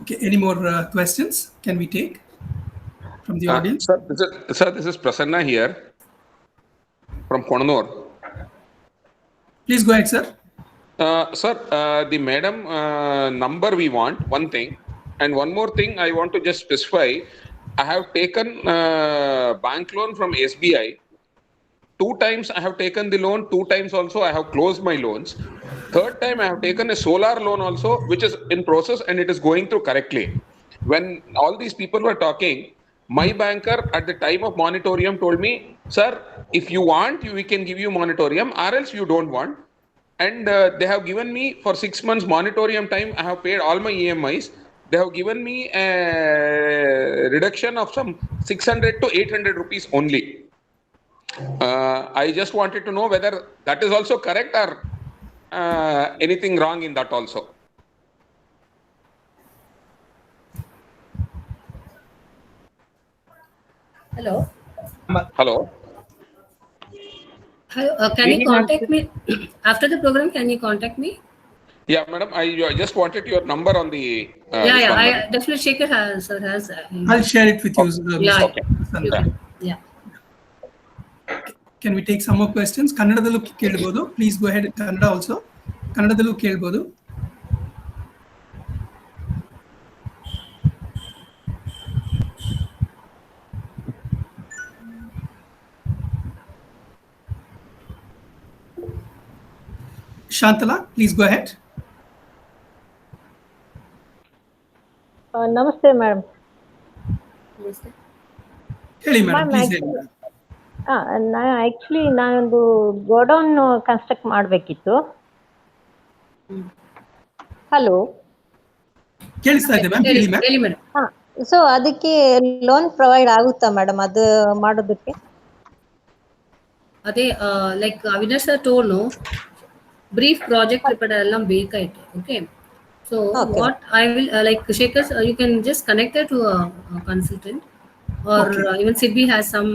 Okay, any more questions can we take from the audience? Sir, this is Prasanna here from Konanur. Please go ahead, sir. Sir, the madam number we want, one thing. And one more thing I want to just specify. I have taken bank loan from SBI. 2 times I have taken the loan, 2 times also I have closed my loans. 3rd time I have taken a solar loan also, which is in process and it is going through correctly. When all these people were talking, my banker at the time of moratorium told me, sir, if you want, we can give you moratorium, or else you don't want. And they have given me for 6 months moratorium time. I have paid all my EMIs. They have given me a reduction of some 600 to 800 rupees only. I just wanted to know whether that is also correct or anything wrong in that also. Hello. Hello. Hello. Can you contact me after the program? Can you contact me? Yeah, madam, I just wanted your number on the. Yeah, I definitely Shekhar has, sir, has. I'll share it with you. Yeah, Okay. you can, yeah. Can we take some more questions? Kannadadalu kelbodu. Please go ahead. Kannada also. Kannadadalu kelbodu. Shantala, please go ahead. ನಮಸ್ತೆ madam. ಹೇಳಿ madam, please ಹೇಳಿ. Actually ನಾನೊಂದು godown construct ಮಾಡಬೇಕಿತ್ತು. Hello, ಕೇಳಿಸ್ತಾ ಇದೆ ma'am, ಹೇಳಿ ma'am. So ಅದಕ್ಕೆ loan provide ಆಗುತ್ತಾ ಮೇಡಮ್ ಅದು ಮಾಡೋದಕ್ಕೆ? ಅದೇ like Avinash sir told no brief project report ಎಲ್ಲ ಬೇಕಾಯ್ತು. Okay, so what I will like Shekhar, you can just connect it to a consultant, or even SIDBI has some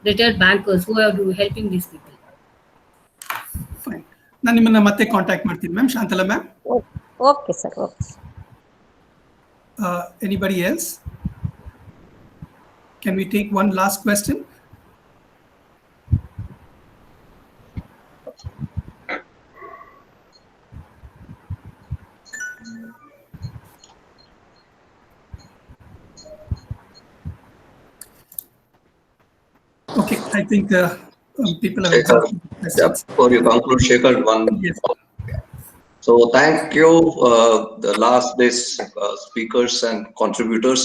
retired bankers who are helping these people. Fine. ನಾನು ನಿಮ್ಮನ್ನ ಮತ್ತೆ contact ಮಾಡ್ತೀನಿ ma'am. Shantala ma'am. Okay sir, okay. Anybody else? Can we take one last question? Okay, I think people have exhausted questions. Before you conclude, Shekhar, one. Yes. So thank you, the last day's speakers and contributors,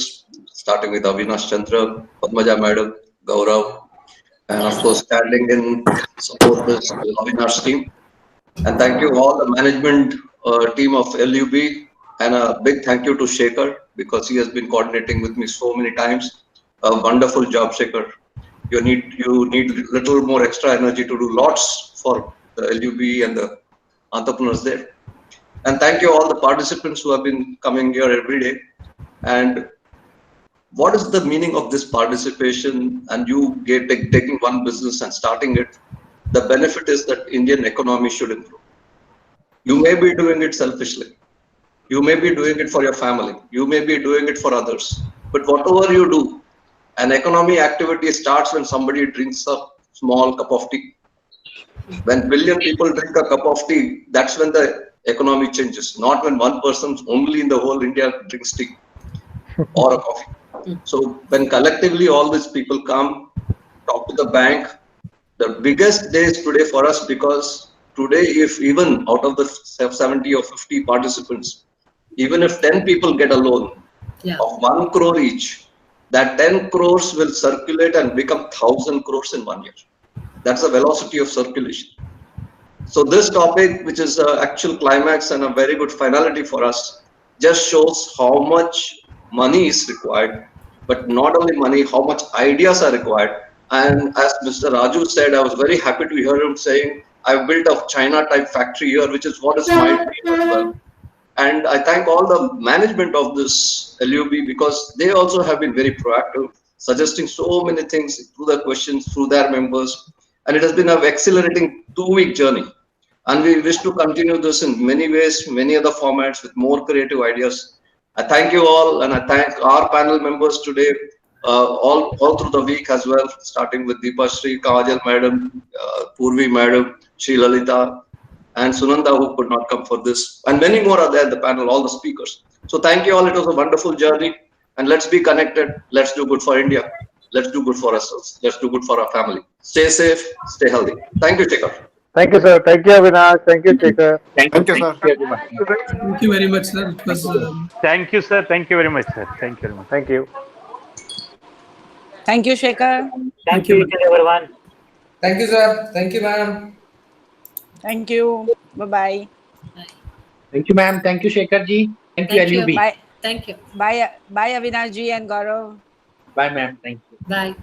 starting with Avinash Chandra, Padmaja Madam, Gaurav, and of course standing in support this Avinash team. And thank you all the management team of LUB, and a big thank you to Shekhar, because he has been coordinating with me so many times. A wonderful job, Shekhar. You need little more extra energy to do lots for the LUB and the entrepreneurs there. And thank you all the participants who have been coming here every day. And what is the meaning of this participation and you taking one business and starting it? The benefit is that Indian economy should improve. You may be doing it selfishly. You may be doing it for your family. You may be doing it for others. But whatever you do, an economy activity starts when somebody drinks a small cup of tea. When billion people drink a cup of tea, that's when the economy changes. Not when one person only in the whole India drinks tea or a coffee. So when collectively all these people come, talk to the bank, the biggest day is today for us, because today if even out of the 70 or 50 participants, even if 10 people get a loan of 1 crore each, that 10 crores will circulate and become 1,000 crores in 1 year. That's the velocity of circulation. So this topic, which is the actual climax and a very good finality for us, just shows how much money is required, but not only money, how much ideas are required. And as Mr. Raju said, I was very happy to hear him saying, I've built a China type factory here, which is what is my dream as well. And I thank all the management of this LUB, because they also have been very proactive, suggesting so many things through the questions, through their members. And it has been an accelerating 2-week journey. And we wish to continue this in many ways, many other formats with more creative ideas. I thank you all, and I thank our panel members today, all through the week as well, starting with Deepa Shri, Kajal Madam, Purvi Madam, Shri Lalita, and Sunanda, who could not come for this. And many more are there in the panel, all the speakers. So thank you all. It was a wonderful journey. And let's be connected. Let's do good for India. Let's do good for ourselves. Let's do good for our family. Stay safe. Stay healthy. Thank you, Shekhar. Thank you, sir. Thank you, Avinash. Thank you, Shekhar. Thank you, sir. Thank you very much, sir. It was, Thank you, sir. Thank you very much, sir. Thank you very much. Thank you. Thank you, Shekhar. Thank you, everyone. Thank you, sir. Thank you, ma'am. Thank you. Bye-bye. Thank you, ma'am. Thank you, Shekhar ji. Thank you, LUB. Bye. Thank you. Bye, Avinash ji and Gaurav. Bye, ma'am. Thank you. Bye.